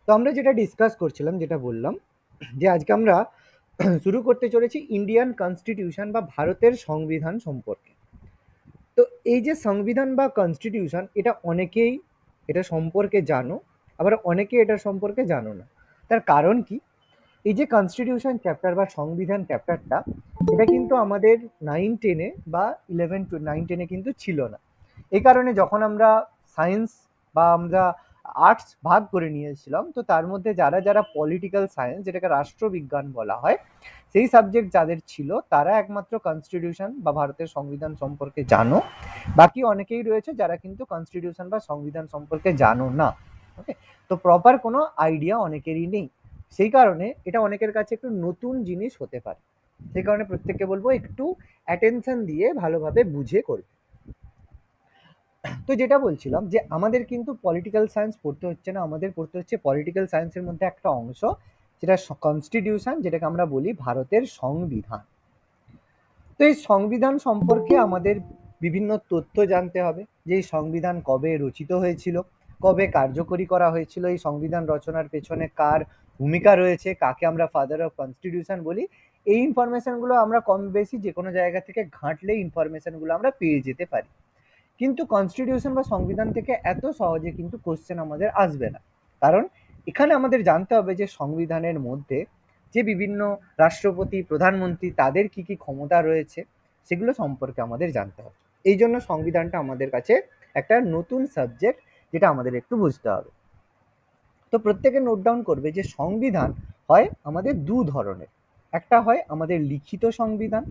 তো আমরা যেটা ডিসকাস করছিলাম, যেটা বললাম যে আজকে আমরা শুরু করতে চলেছি ইন্ডিয়ান কনস্টিটিউশন বা ভারতের সংবিধান সম্পর্কে। তো এই যে সংবিধান বা কনস্টিটিউশন, এটা অনেকেই এটা সম্পর্কে জানো, আবার অনেকে এটা সম্পর্কে জানো না। তার কারণ কি? এই যে কনস্টিটিউশন চ্যাপ্টার বা সংবিধান চ্যাপ্টারটা, এটা কিন্তু আমাদের 9-10-এ বা 11-9-10-এ কিন্তু ছিল না। এই কারণে যখন আমরা সায়েন্স বা আমরা আর্টস ভাগ করে নিয়েছিলাম, তো তার মধ্যে যারা যারা পলিটিক্যাল সায়েন্স, যেটাকে রাষ্ট্রবিজ্ঞান বলা হয়, সেই সাবজেক্ট যাদের ছিল তারা একমাত্র কনস্টিটিউশন বা ভারতের সংবিধান সম্পর্কে জানো। বাকি অনেকেই রয়েছে যারা কিন্তু কনস্টিটিউশন বা সংবিধান সম্পর্কে জানো না। ওকে, তো প্রপার কোনো আইডিয়া অনেকেরই নেই। সেই কারণে এটা অনেকের কাছে একটু নতুন জিনিস হতে পারে। সেই কারণে প্রত্যেককে বলবো একটু অ্যাটেনশন দিয়ে ভালোভাবে বুঝে করবে। তো যেটা বলছিলাম যে আমাদের কিন্তু পলিটিক্যাল সায়েন্স পড়তে হচ্ছে না, আমাদের পড়তে হচ্ছে পলিটিক্যাল সায়েন্সের মধ্যে একটা অংশ, যেটা কনস্টিটিউশন, যেটাকে আমরা বলি ভারতের সংবিধান। তো এই সংবিধান সম্পর্কে আমাদের বিভিন্ন তথ্য জানতে হবে, যে এই সংবিধান কবে রচিত হয়েছিল, কবে কার্যকরী করা হয়েছিল, এই সংবিধান রচনার পেছনে কার ভূমিকা রয়েছে, কাকে আমরা ফাদার অফ কনস্টিটিউশন বলি। এই ইনফরমেশনগুলো আমরা কম বেশি যে কোনো জায়গা থেকে ঘাঁটলে ইনফরমেশনগুলো আমরা পেয়ে যেতে পারি। কিন্তু কনস্টিটিউশন বা সংবিধান থেকে এত সহজে কিন্তু কোশ্চেন আমাদের আসবে না। কারণ এখানে আমাদের জানতে হবে যে সংবিধানের মধ্যে যে বিভিন্ন রাষ্ট্রপতি, প্রধানমন্ত্রী, তাদের কি কি ক্ষমতা রয়েছে, সেগুলো সম্পর্কে আমাদের জানতে হবে। এই জন্য সংবিধানটা আমাদের কাছে একটা নতুন সাবজেক্ট, যেটা আমাদের একটু বুঝতে হবে। তো প্রত্যেকে নোট ডাউন করবে যে সংবিধান হয় আমাদের দু ধরনের। একটা হয় আমাদের লিখিত সংবিধান,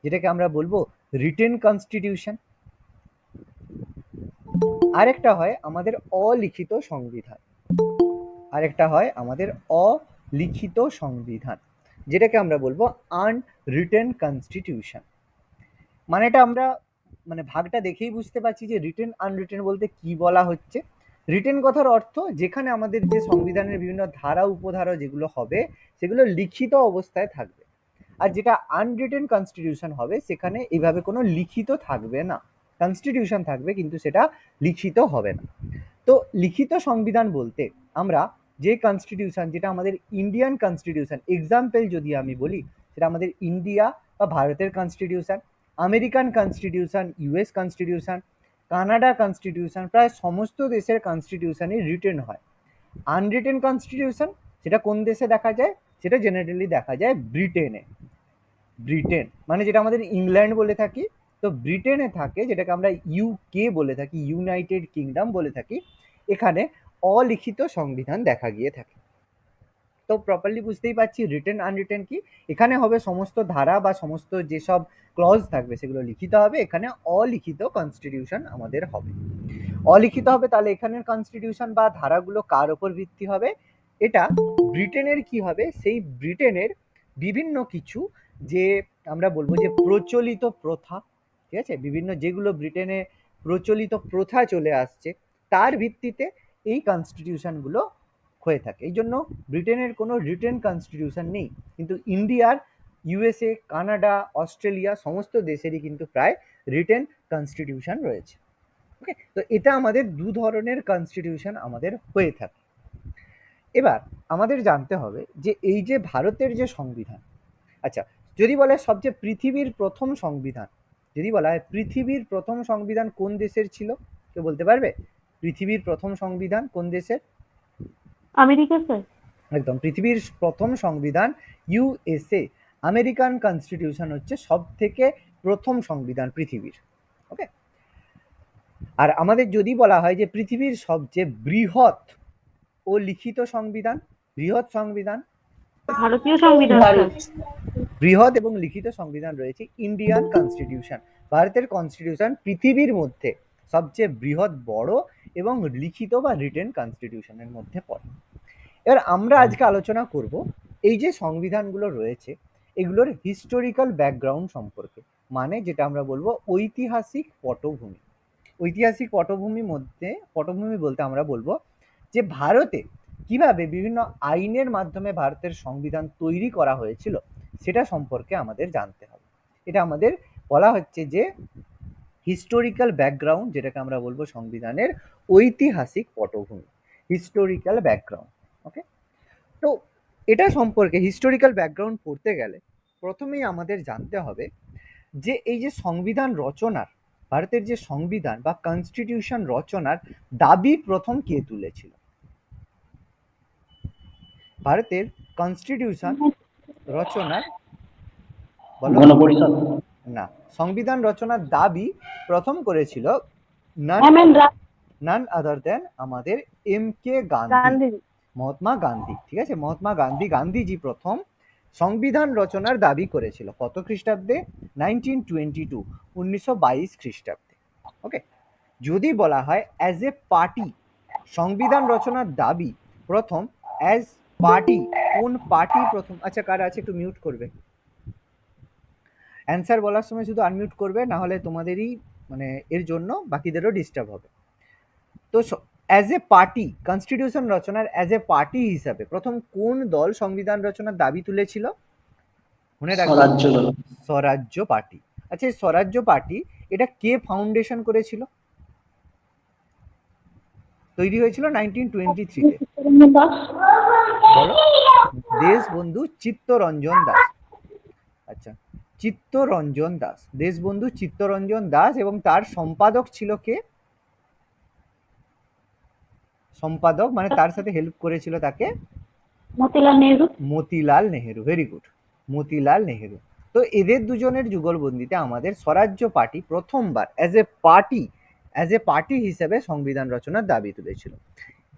যেটাকে আমরা বলবো রিটেন কনস্টিটিউশন। আরেকটা হয় আমাদের অলিখিত সংবিধান। আরেকটা হয় আমাদের অলিখিত সংবিধান, যেটাকে আমরা বলবো আনরিটেন কনস্টিটিউশন। মানেটা আমরা ভাগটা দেখেই বুঝতে পারছি যে রিটেন আনরিটেন বলতে কি বলা হচ্ছে। রিটেন কথার অর্থ যেখানে আমাদের যে সংবিধানের বিভিন্ন ধারা উপধারা যেগুলো হবে, সেগুলো লিখিত অবস্থায় থাকবে। আর যেটা আনরিটেন কনস্টিটিউশন হবে, সেখানে এইভাবে কোনো লিখিত থাকবে না। কনস্টিটিউশন থাকবে কিন্তু সেটা লিখিত হবে না। তো লিখিত সংবিধান বলতে আমরা যে কনস্টিটিউশন, যেটা আমাদের ইন্ডিয়ান কনস্টিটিউশন, এক্সাম্পল যদি আমি বলি, সেটা আমাদের ইন্ডিয়া বা ভারতের constitution, American constitution, US constitution, Canada constitution, প্রায় সমস্ত দেশের কনস্টিটিউশনই রিটেন হয়। আনরিটেন কনস্টিটিউশন সেটা কোন দেশে দেখা যায়? সেটা জেনারেলি দেখা যায় ব্রিটেনে। ব্রিটেন মানে যেটা আমাদের ইংল্যান্ড বলে থাকি, তো ব্রিটেনে থাকে, যেটাকে আমরা ইউকে বলে থাকি, ইউনাইটেড কিংডম বলে থাকি। এখানে অলিখিত সংবিধান দেখা গিয়ে থাকে। তো প্রপারলি বুঝতেই পারছি রিটেন আনরিটেন কি। এখানে হবে সমস্ত ধারা বা সমস্ত যেসব ক্লজ থাকবে সেগুলো লিখিত হবে, এখানে অলিখিত কনস্টিটিউশন আমাদের হবে। অলিখিত হবে, তাহলে এখানের কনস্টিটিউশন বা ধারাগুলো কার ওপর ভিত্তি হবে? এটা ব্রিটেনের কি হবে, সেই ব্রিটেনের বিভিন্ন কিছু যে আমরা বলবো যে প্রচলিত প্রথা, ঠিক আছে, বিভিন্ন যেগুলো ব্রিটেনে প্রচলিত প্রথা চলে আসছে, তার ভিত্তিতে এই কনস্টিটিউশনগুলো হয়ে থাকে। এই জন্য ব্রিটেনের কোনো রিটেন কনস্টিটিউশন নেই, কিন্তু ইন্ডিয়ার, ইউএসএ, কানাডা, অস্ট্রেলিয়া সমস্ত দেশেরই কিন্তু প্রায় রিটেন কনস্টিটিউশন রয়েছে। ওকে, তো এটা আমাদের দু ধরনের কনস্টিটিউশন আমাদের হয়ে থাকে। এবার আমাদের জানতে হবে যে এই যে ভারতের যে সংবিধান, আচ্ছা, যদি বলে সবচেয়ে পৃথিবীর প্রথম সংবিধান, যদি বলা হয় পৃথিবীর প্রথম সংবিধান কোন দেশের ছিল, কেউ বলতে পারবে? পৃথিবীর প্রথম সংবিধান কোন দেশের? America sir. একদম, পৃথিবীর প্রথম সংবিধান ইউএসএ। আমেরিকান কনস্টিটিউশন হচ্ছে সব থেকে প্রথম সংবিধান পৃথিবীর। ওকে, আর আমাদের যদি বলা হয় যে পৃথিবীর সবচেয়ে বৃহৎ ও লিখিত সংবিধান, বৃহৎ সংবিধান, ভারতীয় সংবিধান স্যার। ভারত। বৃহৎ এবং লিখিত সংবিধান রয়েছে ইন্ডিয়ান কনস্টিটিউশন। ভারতের কনস্টিটিউশন পৃথিবীর মধ্যে সবচেয়ে বৃহৎ, বড় এবং লিখিত বা রিটেন কনস্টিটিউশনের মধ্যে পড়ে। এবার আমরা আজকে আলোচনা করব এই যে সংবিধানগুলো রয়েছে, এগুলোর হিস্টোরিক্যাল ব্যাকগ্রাউন্ড সম্পর্কে, মানে যেটা আমরা বলবো ঐতিহাসিক পটভূমি। ঐতিহাসিক পটভূমি বলতে আমরা বলবো যে ভারতে কিভাবে বিভিন্ন আইনের মাধ্যমে ভারতের সংবিধান তৈরি করা হয়েছিল, সেটা সম্পর্কে আমাদের জানতে হবে। এটা আমাদের বলা হচ্ছে যে হিস্টোরিক্যাল ব্যাকগ্রাউন্ড, যেটাকে আমরা বলবো সংবিধানের ঐতিহাসিক পটভূমি, হিস্টোরিক্যাল ব্যাকগ্রাউন্ড। ওকে, তো এটা সম্পর্কে হিস্টোরিক্যাল ব্যাকগ্রাউন্ড পড়তে গেলে প্রথমেই আমাদের জানতে হবে যে এই যে সংবিধান রচনার, ভারতের যে সংবিধান বা কনস্টিটিউশন রচনার দাবি প্রথম কে তুলেছিল। ভারতের কনস্টিটিউশন রচনার, বলো, গণপরিষদ। না, সংবিধান রচনার দাবি প্রথম করেছিল নান আদার দেন আমাদের এম কে গান্ধী, মহাত্মা গান্ধী। ঠিক আছে, মহাত্মা গান্ধী, গান্ধীজি প্রথম সংবিধান রচনার দাবি করেছিল কত খ্রিস্টাব্দে? 1922, 1922 খ্রিস্টাব্দে। ওকে, যদি বলা হয় অ্যাজ এ পার্টি সংবিধান রচনার দাবি প্রথম অ্যাজ পার্টি, কোন পার্টি প্রথম? আচ্ছা, কারা আছে একটু মিউট করবে, অ্যান্সার বলার সময় শুধু আনমিউট করবে, না হলে তোমাদেরই মানে এর জন্য বাকিদেরও ডিস্টার্ব হবে। তো অ্যাজ এ পার্টি, কনস্টিটিউশন রচনার অ্যাজ এ পার্টি হিসাবে প্রথম কোন দল সংবিধান রচনার দাবি তুলেছিল? মনে রাখবে, স্বরাজ্য দল। স্বরাজ্য পার্টি। আচ্ছা, এই স্বরাজ্য পার্টি এটা কে ফাউন্ডেশন করেছিল? তৈরি হয়েছিল 1923-তে। বলো, দেশবন্ধু চিত্তরঞ্জন দাস। আচ্ছা, চিত্তরঞ্জন দাস, দেশবন্ধু চিত্তরঞ্জন দাস, এবং তার সম্পাদক ছিল কে? সম্পাদক মানে তার সাথে হেল্প করেছিল তাকে মতিলাল নেহরু। Motilal Nehru, very good, Motilal Nehru. তো এদের দুজনের যুগলবন্দিতে আমাদের স্বরাজ্য পার্টি প্রথমবার অ্যাজ এ পার্টি হিসেবে সংবিধান রচনার দাবি তুলেছিল।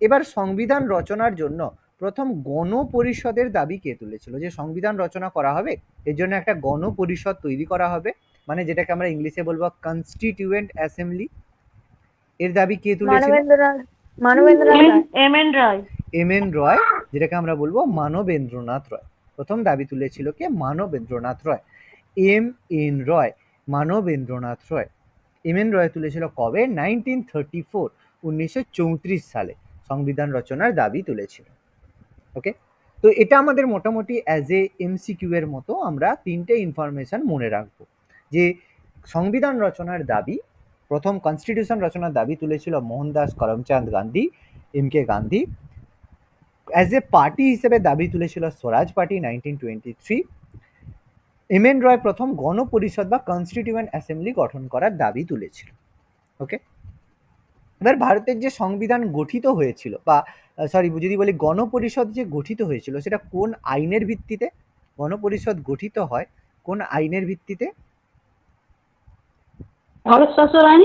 এবার সংবিধান রচনার জন্য প্রথম গণপরিষদের দাবি কে তুলেছিল? যে সংবিধান রচনা করা হবে এর জন্য একটা গণপরিষদ তৈরি করা হবে, মানে যেটাকে আমরা ইংলিশে বলবো কনস্টিটিউয়েন্ট অ্যাসেম্বলি, এর দাবি কে তুলেছিল? এম এন রায়। এম এন রয়, যেটাকে আমরা বলবো মানবেন্দ্রনাথ রয়। প্রথম দাবি তুলেছিল কে? মানবেন্দ্রনাথ রয়, এম এন রয়, মানবেন্দ্রনাথ রয়। এম এন রয় তুলেছিল কবে? 1934, 1934 সালে সংবিধান রচনার দাবি তুলেছিল। ওকে, তো এটা আমাদের মোটামুটি অ্যাজ এ এমসিকিউ এর মতো আমরা তিনটে ইনফরমেশন মনে রাখবো, যে সংবিধান রচনার দাবি প্রথম, কনস্টিটিউশন রচনার দাবি তুলেছিল Mohandas Karamchand Gandhi, M K Gandhi. As a party হিসেবে দাবি তুলেছিল Swaraj party 1923। M N Roy প্রথম গণপরিষদ বা কনস্টিটিউয়েন্ট অ্যাসেম্বলি গঠন করার দাবি তুলেছিল। ওকে, এবার ভারতের যে সংবিধান গঠিত হয়েছিল, বা সরি যদি বলি গণপরিষদ যে গঠিত হয়েছিল, সেটা কোন আইনের ভিত্তিতে গণপরিষদ গঠিত হয়? কোন আইনের ভিত্তিতে? ভারত শাসন আইন।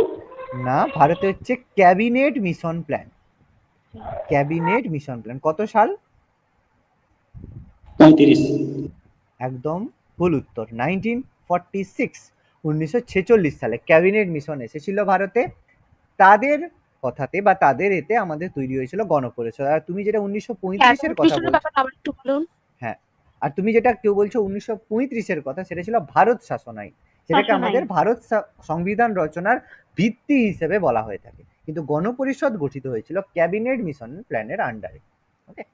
না, ভারতে হচ্ছে cabinet mission plan. Cabinet mission plan কত সাল? 35। একদম ভুল উত্তর, 1946, 1946 সালে ক্যাবিনেট মিশন এসেছিল ভারতে। তাদের কথাতে বা তাদের এতে আমাদের তৈরি হয়েছিল গণপরিষদ। আর তুমি যেটা 1935-এর কথা বলছো, হ্যাঁ, আর তুমি যেটা কেউ বলছো 1935-এর কথা, সেটা ছিল ভারত শাসন আইন, যেটাকে শাসন আমাদের আইন। ভারত সংবিধান রচনার ভিত্তি হিসেবে বলা হয়ে থাকে। কিন্তু গণপরিষদ গঠিত হয়েছিল ক্যাবিনেট মিশন প্ল্যানের আন্ডারে। ওকে,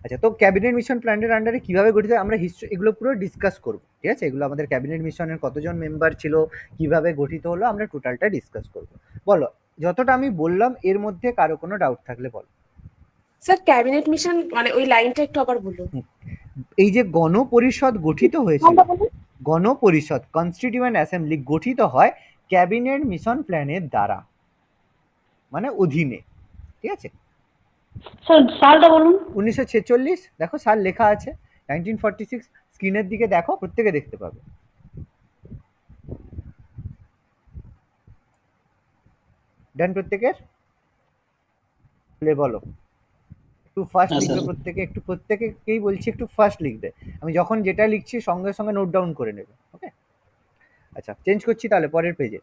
আচ্ছা, তো ক্যাবিনেট মিশন প্ল্যানের আন্ডারে কিভাবে গঠিত হয় আমরা হিস্ট্রি এগুলো পুরো ডিসকাস করবো। ঠিক আছে, এগুলো আমাদের ক্যাবিনেট মিশনের কতজন মেম্বার ছিল, কিভাবে গঠিত হলো, আমরা টোটালটা ডিসকাস করবো। বলো, যতটা আমি বললাম এর মধ্যে কারো কোনো ডাউট থাকলে বলো। স্যার ক্যাবিনেট মিশন মানে ওই লাইনটা একটু আবার বলুন। এই যে গণপরিষদ গঠিত হয়েছিল, গণপরিষদ কনস্টিটিউয়েন্ট অ্যাসেম্বলি গঠিত হয় ক্যাবিনেট মিশন প্ল্যানের দ্বারা, মানে অধীনে। ঠিক আছে, স্যার সালটা বলুন। 1946, দেখো সাল লেখা আছে 1946, স্ক্রিনের দিকে দেখো, প্রত্যেকে দেখতে পাবে। ডান প্রত্যেকের? বলো, একটু ফার্স্ট হ্যাঁ, লিখবে স্যার। প্রত্যেকে, একটু প্রত্যেকেই বলছি একটু ফার্স্ট লিখবে। আমি যখন যেটা লিখছি সঙ্গে সঙ্গে নোট ডাউন করে নেবে। ওকে, আচ্ছা, চেঞ্জ করছি তাহলে পরের পেজে।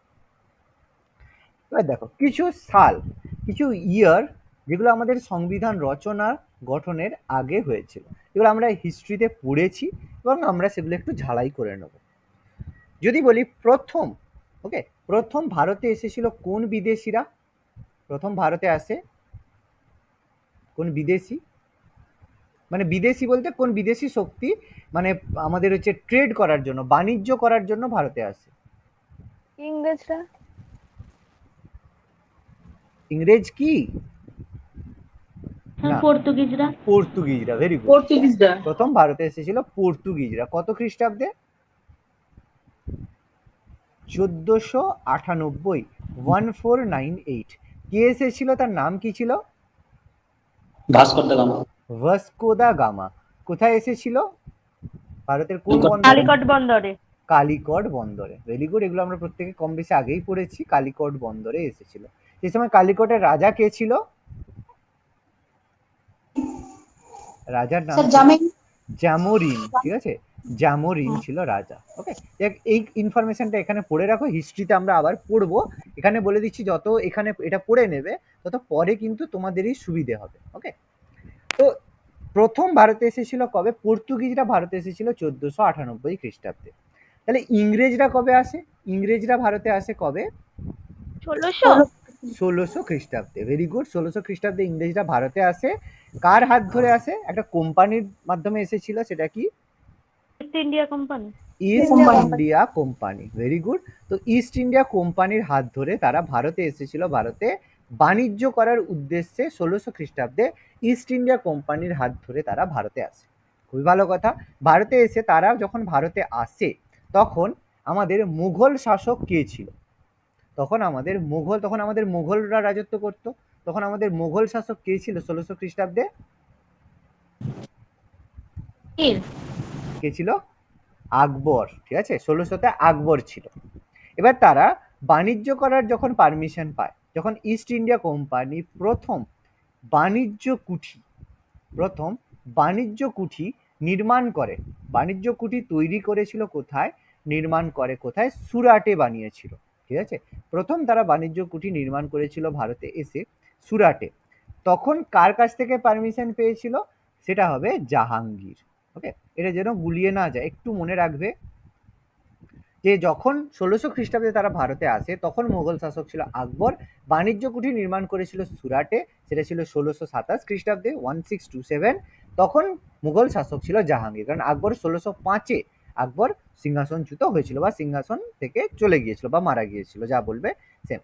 এবার দেখো কিছু সাল, কিছু ইয়ার যেগুলো আমাদের সংবিধান রচনা গঠনের আগে হয়েছিল, এগুলো আমরা হিস্ট্রিতে পড়েছি এবং আমরা সেগুলো একটু ঝালাই করে নেব। যদি বলি প্রথম, ওকে, প্রথম ভারতে এসেছিল কোন বিদেশিরা? প্রথম ভারতে আসে কোন বিদেশি, মানে বিদেশি বলতে কোন বিদেশি শক্তি, মানে আমাদের হচ্ছে ট্রেড করার জন্য, বাণিজ্য করার জন্য ভারতে আসে? ইংরেজরা। ইংরেজ কি? না পর্তুগিজরা। পর্তুগিজরা, ভেরি গুড। পর্তুগিজরা। প্রথম ভারতে এসেছিল পর্তুগিজরা, কত খ্রিস্টাব্দে? 1498, 1498। কে এসেছিল, তার নাম কি ছিল? Vasco da Gama. Vasco da Gama. কোথায় এসেছিল? ভারতের কোন কালিকট। বন্দরে? কালিকট বন্দরে। কালিকট বন্দরে, ভেরি গুড। এগুলো আমরা প্রত্যেকে কম বেশি আগেই পড়েছি। কালিকট বন্দরে এসেছিল। সেই সময় কালিকটের রাজা কে ছিল? রাজার নাম স্যার জামাই। জামোরিন, ঠিক আছে, জামোরিন ছিল রাজা। ওকে, এই ইনফরমেশনটা এখানে পড়ে রাখো, হিস্ট্রিতে আমরা আবার পড়বো। এখানে বলে দিচ্ছি, যত এখানে এটা পড়ে নেবে তত পরে কিন্তু তোমাদেরই সুবিধে হবে। ওকে, তো প্রথম ভারতে এসেছিল কবে? পর্তুগিজরা ভারতে এসেছিল 1498 খ্রিস্টাব্দে। তাহলে ইংরেজরা কবে আসে? ইংরেজরা ভারতে আসে কবে? 1600। 1600 খ্রিস্টাব্দে, ভেরি গুড। 1600 খ্রিস্টাব্দে ইংরেজরা ভারতে আসে। কার হাত ধরে আসে? একটা কোম্পানির মাধ্যমে এসেছিল, সেটা কি? East India company. East company. India company, very good. তো ইস্ট ইন্ডিয়া কোম্পানির হাত ধরে তারা ভারতে এসেছিল। ভারতে বাণিজ্য করার উদ্দেশ্যে 1600 খ্রিস্টাব্দে ইস্ট ইন্ডিয়া কোম্পানির হাত ধরে তারা ভারতে আসে। খুবই ভালো কথা। ভারতে এসে তারা যখন ভারতে আসে, তখন আমাদের মুঘল শাসক কে ছিল? তখন আমাদের মুঘলরা রাজত্ব করতো। তখন আমাদের মুঘল শাসক কে ছিল 1600 খ্রিস্টাব্দে? কে ছিল? আকবর, ঠিক আছে। 1600-তে আকবর ছিল। এবার তারা বাণিজ্য করার যখন পারমিশন পায়, যখন ইস্ট ইন্ডিয়া কোম্পানি প্রথম বাণিজ্য কুঠি নির্মাণ করে, বাণিজ্য কুঠি তৈরি করেছিল কোথায়? নির্মাণ করে কোথায়? সুরাটে বানিয়েছিল, ঠিক আছে। প্রথম তারা বাণিজ্য কুঠি নির্মাণ করেছিল ভারতে এসে সুরাটে। তখন কার কাছ থেকে পারমিশন পেয়েছিল? সেটা হবে জাহাঙ্গীর। ওকে, এটা যেন গুলিয়ে না যায়, একটু মনে রাখবে যে যখন 1600 খ্রিস্টাব্দে তারা ভারতে আসে, তখন মোগল শাসক ছিল আকবর। বাণিজ্য কুঠি নির্মাণ করেছিল সুরাটে, সেটা ছিল 1627 খ্রিস্টাব্দে, 1627। তখন মুঘল শাসক ছিল জাহাঙ্গীর, কারণ আকবর 1605-এ আকবর সিংহাসনচ্যুত হয়েছিল, বা সিংহাসন থেকে চলে গিয়েছিল, বা মারা গিয়েছিল, যা বলবে সেম।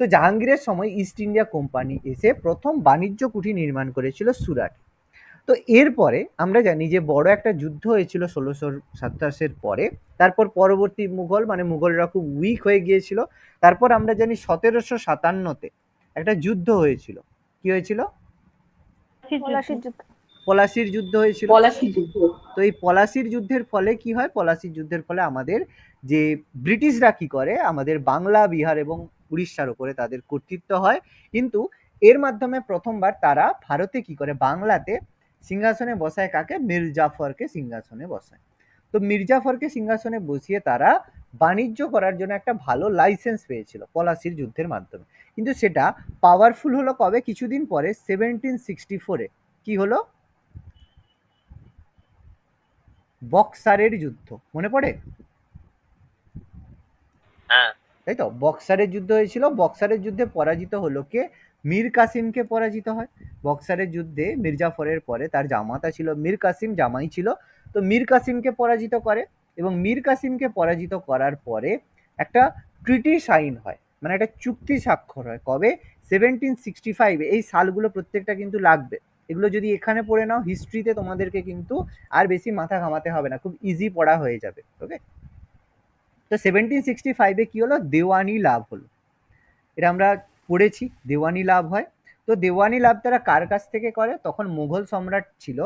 তো জাহাঙ্গীরের সময় ইস্ট ইন্ডিয়া কোম্পানি এসে প্রথম বাণিজ্য কুঠি নির্মাণ করেছিল সুরাট। তো এরপরে আমরা জানি যে বড় একটা যুদ্ধ হয়েছিল 1627-এর পরে। তারপর পরবর্তী মুঘলরা খুব উইক হয়ে গিয়েছিল। তারপর আমরা জানি 1757-তে একটা যুদ্ধ হয়েছিল। কি হয়েছিল? পলাশির যুদ্ধ। পলাশির যুদ্ধ হয়েছিল। পলাশি যুদ্ধ। তো এই পলাশির যুদ্ধের ফলে কি হয়? পলাশির যুদ্ধের ফলে আমাদের যে ব্রিটিশরা কি করে, আমাদের বাংলা, বিহার এবং উড়িষ্যার উপরে তাদের কর্তৃত্ব হয়। কিন্তু এর মাধ্যমে প্রথমবার তারা ভারতে কি করে, বাংলাতে সিংহাসনে বসায় কাকে? মির্জাফরকে সিংহাসনে বসায়। তো মির্জাফরকে সিংহাসনে বসিয়ে তারা বাণিজ্য করার জন্য একটা ভালো লাইসেন্স পেয়েছিল পলাশির যুদ্ধের মাধ্যমে। কিন্তু সেটা পাওয়ারফুল হলো কবে? কিছুদিন পরে, 1764-এ। কি হলো? বক্সারের যুদ্ধ, মনে পড়ে? হ্যাঁ। তাই তো, বক্সারের যুদ্ধ হয়েছিল। বক্সারের যুদ্ধে পরাজিত হলো কে? মীর কাসিমকে পরাজিত হয়। বক্সারের যুদ্ধে মির্জাফরের পরে তার জামাতা ছিল মীর কাসিম, জামাই ছিল। তো মীর কাসিমকে পরাজিত করে, এবং মীর কাসিমকে পরাজিত করার পরে একটা ট্রিটি সাইন হয়, মানে একটা চুক্তি স্বাক্ষর হয়। কবে? 1765। এই সালগুলো প্রত্যেকটা কিন্তু লাগবে। এগুলো যদি এখানে পড়ে নাও, হিস্ট্রিতে তোমাদেরকে কিন্তু আর বেশি মাথা ঘামাতে হবে না, খুব ইজি পড়া হয়ে যাবে। ওকে, তো 1765-এ কি হলো? দেওয়ানি লাভ হলো। এটা আমরা পড়েছি, দেওয়ানি লাভ হয়। তো দেওয়ানি লাভ তারা কার কাছ থেকে করে? তখন মুঘল সম্রাট ছিল,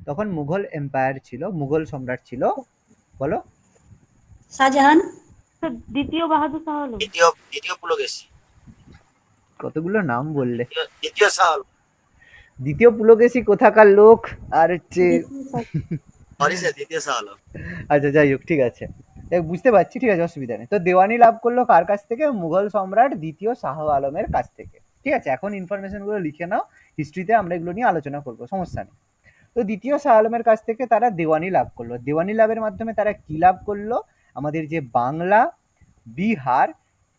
তখন মুঘল এম্পায়ার ছিল, মুঘল সম্রাট ছিল, বলো? শাহজাহান। দ্বিতীয় বাহাদুর শাহ আলম। দ্বিতীয় পুলকেশী। কতগুলো নাম বললে। দ্বিতীয় শাহ আলম। দ্বিতীয় পুলকেশী কোথাকার লোক? আর হচ্ছে দ্বিতীয় শাহ আলম। আচ্ছা, যাই হোক, ঠিক আছে, বুঝতে পারছি, ঠিক আছে, অসুবিধা নেই। তো দেওয়ানি লাভ করলো কার কাছ থেকে? মুঘল সম্রাট দ্বিতীয় শাহ আলমের কাছ থেকে। ঠিক আছে, এখন ইনফরমেশনগুলো লিখে নাও, হিস্ট্রিতে আমরা এগুলো নিয়ে আলোচনা করবো, সমস্যা নেই। তো দ্বিতীয় শাহ আলমের কাছ থেকে তারা দেওয়ানি লাভ করলো। দেওয়ানি লাভের মাধ্যমে তারা কি লাভ করলো? আমাদের যে বাংলা, বিহার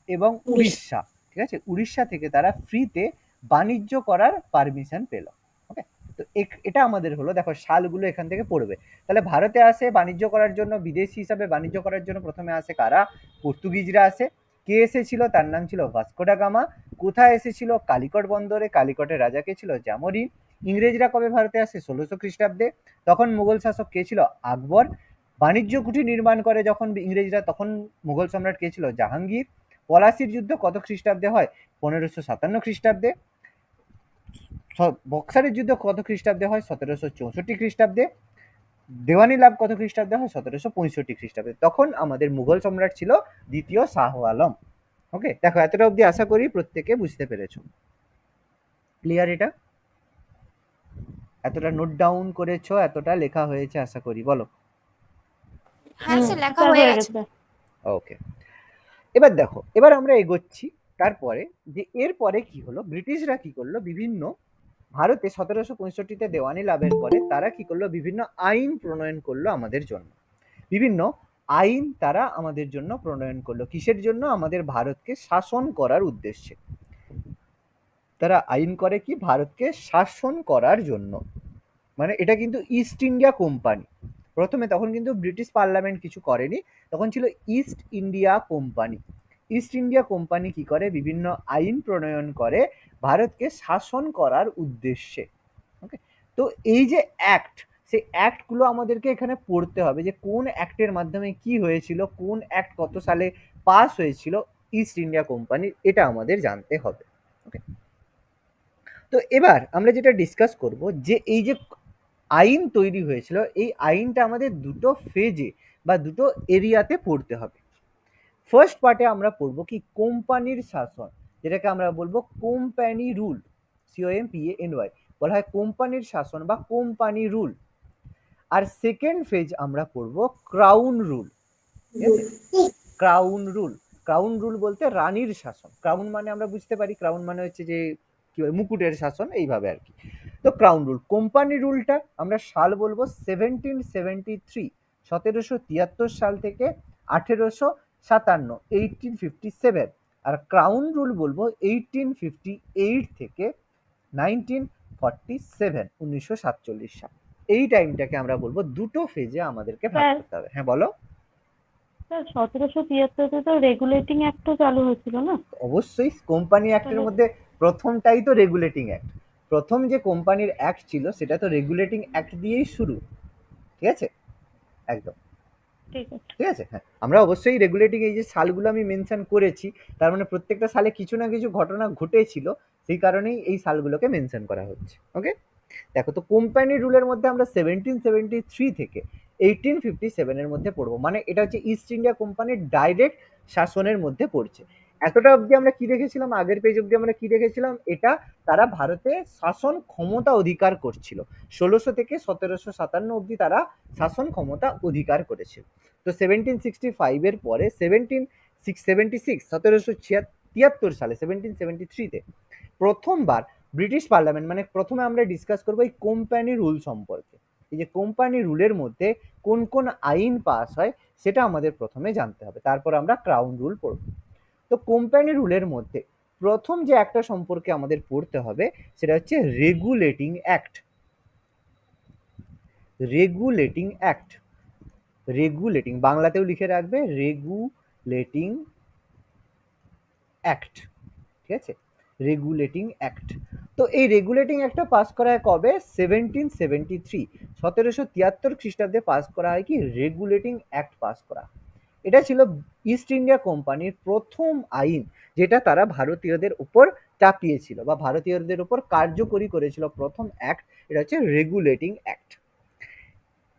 এবং উড়িষ্যা, ঠিক আছে, উড়িষ্যা থেকে তারা ফ্রিতে বাণিজ্য করার পারমিশন পেল। ওকে, তো এটা আমাদের হলো, দেখো সালগুলো এখান থেকে পড়বে। তাহলে ভারতে আসে বাণিজ্য করার জন্য, বিদেশি হিসাবে বাণিজ্য করার জন্য প্রথমে আসে কারা? পর্তুগিজরা আসে। কে এসেছিল? তার নাম ছিল ভাস্কো ডা গামা। কোথায় এসেছিল? কালিকট বন্দরে। কালিকটের রাজা কে ছিল? জামোরিন। ইংরেজরা কবে ভারতে আসে? 1600 খ্রিস্টাব্দে। তখন মুঘল শাসক কে ছিল? আকবর। বাণিজ্য কুঠি নির্মাণ করে যখন ইংরেজরা, তখন মুঘল সম্রাট কে ছিল? জাহাঙ্গীর। পলাশির যুদ্ধ কত খ্রিস্টাব্দে হয়? 1557 খ্রিস্টাব্দে। বক্সারের যুদ্ধ কত খ্রিস্টাব্দে হয়? 1764 খ্রিস্টাব্দে। দেওয়ানি লাভ কত খ্রিস্টাব্দে হয়? 1765 খ্রিস্টাব্দে। তখন আমাদের মুঘল সম্রাট ছিল দ্বিতীয় শাহ আলম। ওকে, দেখো এতটা অবধি আশা করি প্রত্যেকে বুঝতে পেরেছো। ক্লিয়ার এটা? এতটা নোট ডাউন করেছো, এতটা লেখা হয়েছে আশা করি, বলো। হ্যাঁ স্যার লেখা স্যার হয়ে হয়ে গেছে। গেছে। ওকে, এবার দেখো, এবার আমরা এগোচ্ছি। তারপরে যে এরপরে কি হলো, ব্রিটিশরা কি করলো, বিভিন্ন ভারতে 1765-তে দেওয়ানি লাভের পরে তারা কি করলো, বিভিন্ন আইন প্রণয়ন করলো আমাদের জন্য। বিভিন্ন আইন তারা আমাদের জন্য প্রণয়ন করলো। কিসের জন্য? আমাদের ভারতকে শাসন করার উদ্দেশ্যে। তারা আইন করে কি? ভারতকে শাসন করার জন্য। মানে এটা কিন্তু ইস্ট ইন্ডিয়া কোম্পানি। প্রথমে তখন কিন্তু ব্রিটিশ পার্লামেন্ট কিছু করেনি, তখন ছিল east India company. East India company কি করে? বিভিন্ন আইন প্রণয়ন করে ভারতকে শাসন করার উদ্দেশ্যে। ওকে, তো এই যে অ্যাক্ট, সেই অ্যাক্টগুলো আমাদেরকে এখানে পড়তে হবে, যে কোন অ্যাক্টের মাধ্যমে কি হয়েছিল, কোন অ্যাক্ট কত সালে পাস হয়েছিল ইস্ট ইন্ডিয়া কোম্পানির, এটা আমাদের জানতে হবে। ওকে, তো এবার আমরা যেটা ডিসকাস করব, যে এই যে আইন তৈরি হয়েছিল, এই আইনটা আমাদের দুটো ফেজে বা দুটো এরিয়াতে পড়তে হবে। ফার্স্ট পার্টে আমরা পড়ব কি? কোম্পানির শাসন, যেটাকে আমরা বলবো কোম্পানি রুল, COMPANY, বলা হয় কোম্পানির শাসন বা কোম্পানি রুল। আর সেকেন্ড ফেজ আমরা পড়ব ক্রাউন রুল। ঠিক আছে, ক্রাউন রুল। ক্রাউন রুল বলতে রানীর শাসন। ক্রাউন মানে আমরা বুঝতে পারি, ক্রাউন মানে হচ্ছে যে কি বলে, মুকুটের শাসন, এইভাবে আর কি। তো ক্রাউন রুল, কোম্পানি রুলটা আমরা সাল বলবো 1773, 1773 সাল থেকে 1857, 1857। আর ক্রাউন রুল বলবো 1858 থেকে 1947, 1947 সাল। এই টাইমটাকে আমরা বলবো দুটো ফেজে আমাদেরকে ভাগ স্যার। করতে হবে। হ্যাঁ বলো। স্যার 1773-তে তো রেগুলেটিং অ্যাক্টও চালু হয়েছিল না? অবশ্যই, কোম্পানি অ্যাক্টের মধ্যে প্রথমটাই তো রেগুলেটিং অ্যাক্ট। প্রথম যে কোম্পানির অ্যাক্ট ছিল সেটা তো রেগুলেটিং অ্যাক্ট দিয়েই শুরু। ঠিক আছে, একদম ঠিক আছে। ঠিক আছে। হ্যাঁ, আমরা অবশ্যই রেগুলেটিং, এই যে সালগুলো আমি মেনশন করেছি, তার মানে প্রত্যেকটা সালে কিছু না কিছু ঘটনা ঘটেছিল, সেই কারণেই এই সালগুলোকে মেনশন করা হচ্ছে। ওকে, দেখো, তো কোম্পানি রুলের মধ্যে আমরা 1773 থেকে 1857 মধ্যে পড়বো। মানে এটা হচ্ছে ইস্ট ইন্ডিয়া কোম্পানির ডাইরেক্ট শাসনের মধ্যে পড়ছে। এতটা অবধি আমরা কি দেখেছিলাম? আগের পেজ অবধি আমরা কি দেখেছিলাম? এটা তারা ভারতে শাসন ক্ষমতা অধিকার করছিল। 1600 থেকে 1757 অবধি তারা শাসন ক্ষমতা অধিকার করেছিল। তো 1765 এর পরে 1773 সালে 1773-তে প্রথমবার ব্রিটিশ পার্লামেন্ট, মানে প্রথমে আমরা ডিসকাস করবো এই কোম্পানি রুল সম্পর্কে। এই যে কোম্পানি রুলের মধ্যে কোন কোন আইন পাস হয় সেটা আমাদের প্রথমে জানতে হবে, তারপর আমরা ক্রাউন রুল পড়ব। তো কোম্পানি রুলের মধ্যে প্রথম যে একটা সম্পর্কে আমাদের পড়তে হবে সেটা হচ্ছে regulating act. Regulating act, regulating, বাংলাতেও লিখে রাখবে, রেগুলেটিং অ্যাক্ট। ঠিক আছে, রেগুলেটিং অ্যাক্ট। তো এই রেগুলেটিং অ্যাক্টটা পাস করা হয় কবে? 1773, 1773 খ্রিস্টাব্দে পাস করা হয় কি? রেগুলেটিং অ্যাক্ট পাস করা। এটা ছিল ইস্ট ইন্ডিয়া কোম্পানির প্রথম আইন, যেটা তারা ভারতীয়দের উপর চাপিয়েছিল বা ভারতীয়দের উপর কার্যকরী করেছিল। প্রথম অ্যাক্ট এটা হচ্ছে রেগুলেটিং অ্যাক্ট।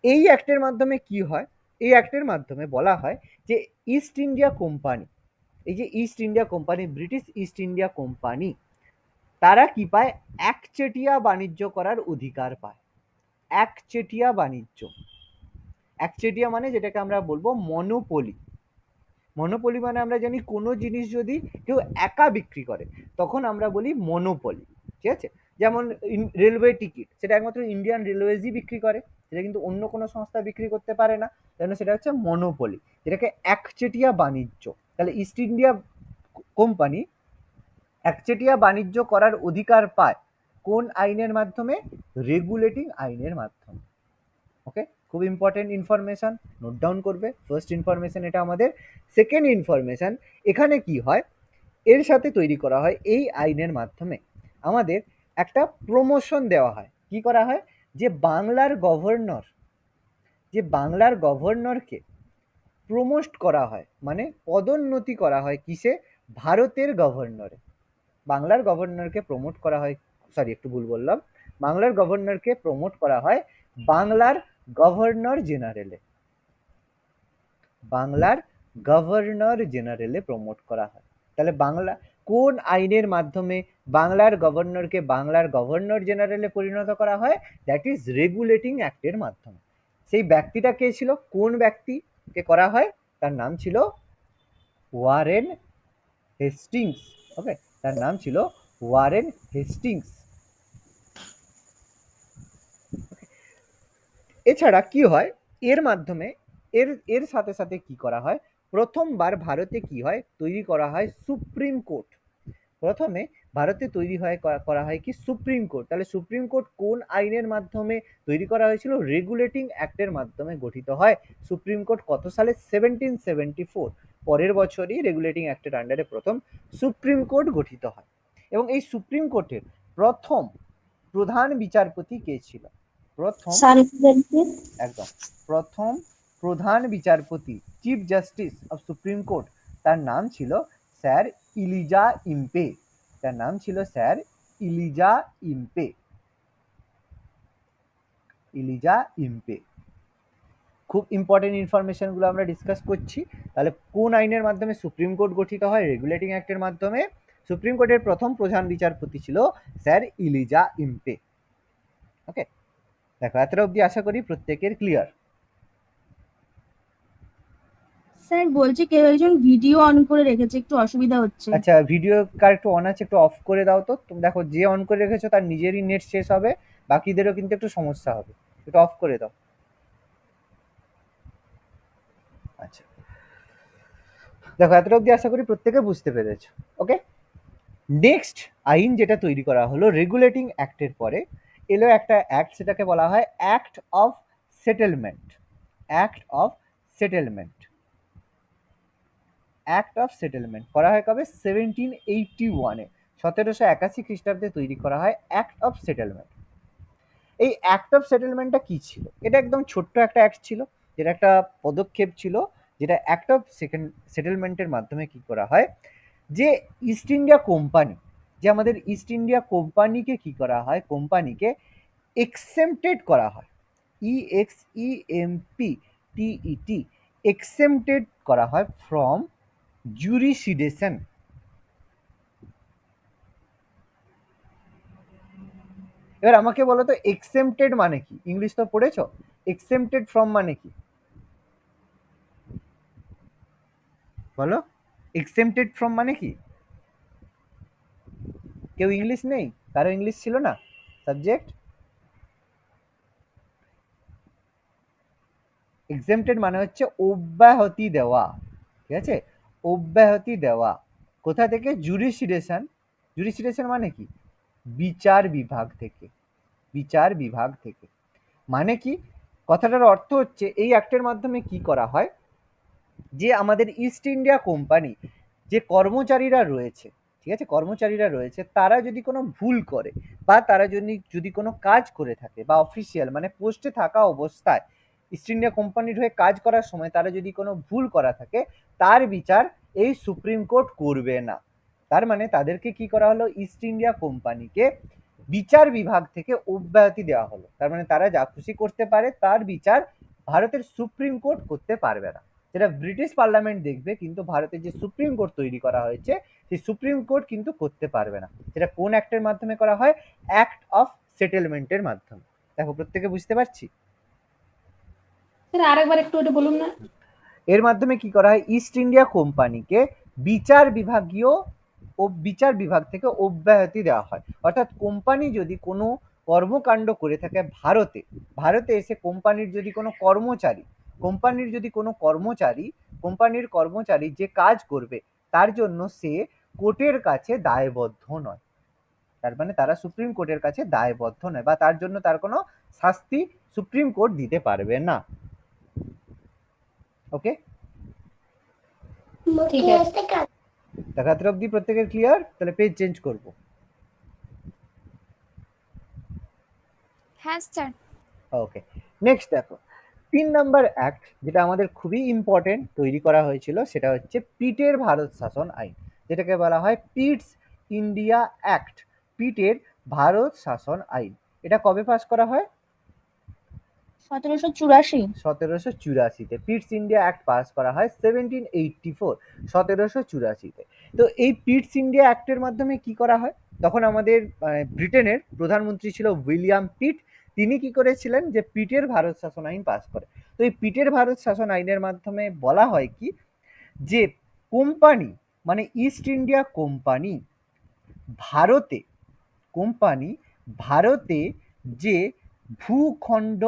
এই অ্যাক্টের মাধ্যমে কি হয়? এই অ্যাক্টের মাধ্যমে বলা হয় যে ইস্ট ইন্ডিয়া কোম্পানি, এই যে east India company, British east India company, তারা কি পায়? একচেটিয়া বাণিজ্য করার অধিকার পায়। একচেটিয়া বাণিজ্য, একচেটিয়া মানে যেটাকে আমরা বলবো মনোপলি। মনোপলি মানে আমরা জানি কোনো জিনিস যদি কেউ একা বিক্রি করে তখন আমরা বলি মনোপলি। ঠিক আছে, যেমন রেলওয়ে টিকিট, সেটা একমাত্র ইন্ডিয়ান রেলওয়েজই বিক্রি করে, সেটা কিন্তু অন্য কোনো সংস্থা বিক্রি করতে পারে না, তাই সেটা হচ্ছে মনোপলি, যেটাকে একচেটিয়া বাণিজ্য। তাহলে ইস্ট ইন্ডিয়া কোম্পানি একচেটিয়া বাণিজ্য করার অধিকার পায় কোন আইনের মাধ্যমে? রেগুলেটিং আইনের মাধ্যমে। ওকে, খুব ইম্পর্টেন্ট ইনফরমেশন, নোট ডাউন করবে। ফার্স্ট ইনফরমেশন এটা আমাদের। সেকেন্ড ইনফরমেশন, এখানে কি হয়, এর সাথে তৈরি করা হয় এই আইনের মাধ্যমে আমাদের একটা প্রমোশন দেওয়া হয়। কি করা হয়? যে বাংলার গভর্নরকে প্রমোট করা হয়, মানে পদোন্নতি করা হয় কিসে? ভারতের গভর্নরে। বাংলার গভর্নরকে প্রমোট করা হয়, সরি একটু ভুল বললাম, বাংলার গভর্নরকে প্রমোট করা হয় বাংলার গভর্নর জেনারেলে। বাংলার গভর্নর জেনারেলে প্রমোট করা হয়। তাহলে বাংলা কোন আইনের মাধ্যমে বাংলার গভর্নরকে বাংলার গভর্নর জেনারেলে পরিণত করা হয়? দ্যাট ইজ রেগুলেটিং অ্যাক্টের মাধ্যমে। সেই ব্যক্তিটা কে ছিল? কোন ব্যক্তিকে করা হয়? তার নাম ছিল ওয়ারেন হেস্টিংস। ওকে, তার নাম ছিল ওয়ারেন হেস্টিংস। এছাড়া কি হয় এর মাধ্যমে, এর সাথে সাথে কি করা হয়? প্রথমবার ভারতে কি হয়? তৈরি করা হয় সুপ্রিম কোর্ট। প্রথমে ভারতে তৈরি হয় করা হয় কি? Supreme court. তাহলে সুপ্রিম কোর্ট কোন আইনের মাধ্যমে তৈরি করা হয়েছিল? রেগুলেটিং অ্যাক্টের মাধ্যমে গঠিত হয় সুপ্রিম কোর্ট। কত সালে? 1774। পরের বছরই রেগুলেটিং অ্যাক্টের আন্ডারে প্রথম সুপ্রিম কোর্ট গঠিত হয়। এবং এই সুপ্রিম কোর্টের প্রথম প্রধান বিচারপতি কে ছিল? একদম প্রথম প্রধান বিচারপতি, chief justice of supreme court, তার নাম ছিল স্যার ইলিজা ইম্পে। তার নাম ছিল স্যার ইলিজা ইম্পে। ইলিজা ইম্পে। খুব ইম্পর্টেন্ট ইনফরমেশনগুলো আমরা ডিসকাস করছি। তাহলে কোন আইনের মাধ্যমে সুপ্রিম কোর্ট গঠিত হয়? রেগুলেটিং অ্যাক্টের মাধ্যমে। সুপ্রিম কোর্টের প্রথম প্রধান বিচারপতি ছিল স্যার ইলিজা ইম্পে। ওকে, দেখো এতটা অবধি আশা করি প্রত্যেকের ক্লিয়ার। স্যার বলছি কেউ একজন ভিডিও অন করে রেখেছে, একটু অসুবিধা হচ্ছে। আচ্ছা, ভিডিও কার একটু অন আছে? একটু অফ করে দাও তো। তুমি দেখো যে অন করে রেখেছো তার নিজেরই নেট শেষ হবে, বাকিদেরও কিন্তু একটু সমস্যা হবে। একটু অফ করে দাও। আচ্ছা, দেখো এতটা অবধি আশা করি প্রত্যেকে বুঝতে পেরেছো। ওকে, নেক্সট আইন যেটা তৈরি করা হলো রেগুলেটিং অ্যাক্টের পরে এলো একটা অ্যাক্ট, সেটাকে বলা হয় act of settlement. Act of settlement. Act of settlement করা হয় কবে? 1781-এ, 1781 খ্রিস্টাব্দে তৈরি করা হয় অ্যাক্ট অফ সেটেলমেন্ট। এই অ্যাক্ট অফ সেটেলমেন্টটা কি ছিল? এটা একদম ছোট্ট একটা অ্যাক্ট ছিল, যেটা একটা পদক্ষেপ ছিল, যেটা অ্যাক্ট অফ সেটেলমেন্টের মাধ্যমে কি করা হয়? যে ইস্ট ইন্ডিয়া কোম্পানি, যে আমাদের ইস্ট ইন্ডিয়া কোম্পানিকে কি করা হয়? কোম্পানিকে এক্সেম্পটেড করা হয়। EXEMPTED, এক্সেম্পটেড করা হয় ফ্রম জুরিসডিকশন। এবার আমাকে বলো তো এক্সেম্পটেড মানে কি? ইংলিশ তো পড়েছো। এক্সেম্পটেড ফ্রম মানে কি বলো? এক্সেম্পটেড ফ্রম মানে কি? কেউ ইংলিশ নেই? কারো ইংলিশ ছিল না সাবজেক্ট? এক্সেম্পটেড মানে হচ্ছে অব্যাহতি দেওয়া। ঠিক আছে, অব্যাহতি দেওয়া। কোথা থেকে? জুরিসডিকশন। জুরিসডিকশন মানে কি? বিচার বিভাগ থেকে। বিচার বিভাগ থেকে মানে কি? কথাটার অর্থ হচ্ছে এই অ্যাক্টের মাধ্যমে কি করা হয়? যে আমাদের ইস্ট ইন্ডিয়া কোম্পানি যে কর্মচারীরা রয়েছে, ঠিক আছে, কর্মচারীরা রয়েছে, তারা যদি কোনো ভুল করে বা তারা যদি কোনো কাজ করে থাকে বা অফিসিয়াল মানে পোস্টে থাকা অবস্থায় ইস্ট ইন্ডিয়া কোম্পানির হয়ে কাজ করার সময় তারা যদি কোনো ভুল করা থাকে, তার বিচার এই সুপ্রিম কোর্ট করবে না। তার মানে তাদেরকে কি করা হলো? ইস্ট ইন্ডিয়া কোম্পানিকে বিচার বিভাগ থেকে অব্যাহতি দেওয়া হলো। তার মানে তারা যা খুশি করতে পারে, তার বিচার ভারতের সুপ্রিম কোর্ট করতে পারবে না। যেটা ব্রিটিশ পার্লামেন্ট দেখবে, কিন্তু ভারতের যে সুপ্রিম কোর্ট তৈরি করা হয়েছে সেই সুপ্রিম কোর্ট কিন্তু করতে পারবে না। সেটা কোন অ্যাক্টের মাধ্যমে করা হয়? অ্যাক্ট অফ সেটেলমেন্টের মাধ্যমে। দেখো প্রত্যেকে বুঝতে পারছি। স্যার আরেকবার একটু ওটা বলুন না। এর মাধ্যমে কি করা হয়? ইস্ট ইন্ডিয়া কোম্পানিকে বিচার বিভাগ থেকে অব্যাহতি দেওয়া হয়। অর্থাৎ কোম্পানি যদি কোনো কর্মকাণ্ড করে থাকে ভারতে এসে কোম্পানির যদি কোনো কর্মচারী যে কাজ করবে তার জন্য সে কোর্টের কাছে দায়বদ্ধ নয়। তার মানে তারা সুপ্রিম কোর্টের কাছে দায়বদ্ধ নয়, বা তার জন্য তার কোনো শাস্তি সুপ্রিম কোর্ট দিতে পারবে না। ওকে, ঠিক আছে। দেখাতে অব্দি প্রত্যেকের ক্লিয়ার? তাহলে পেজ চেঞ্জ করব। হ্যাঁ স্যার। ওকে, নেক্সট দেখো 3 নাম্বার অ্যাক্ট যেটা আমাদের খুবই ইম্পর্টেন্ট তৈরি করা হয়েছিল, সেটা হচ্ছে পিটের ভারত শাসন আইন, যেটাকে বলা হয় পিটস ইন্ডিয়া অ্যাক্ট। পিটের ভারত শাসন আইন, এটা কবে পাস করা হয়? 1784। 1784-তে পিটস ইন্ডিয়া অ্যাক্ট পাস করা হয় 1784, 1784-তে। তো এই পিটস ইন্ডিয়া অ্যাক্টের মাধ্যমে কি করা হয়, তখন আমাদের ব্রিটেনের প্রধানমন্ত্রী ছিল উইলিয়াম পিট। তিনি কি করেছিলেন, যে পিটের ভারত শাসন আইন পাস করে। তো এই পিটের ভারত শাসন আইনের মাধ্যমে বলা হয় কি, যে কোম্পানি মানে ইস্ট ইন্ডিয়া কোম্পানি ভারতে, কোম্পানি ভারতে যে ভূখণ্ড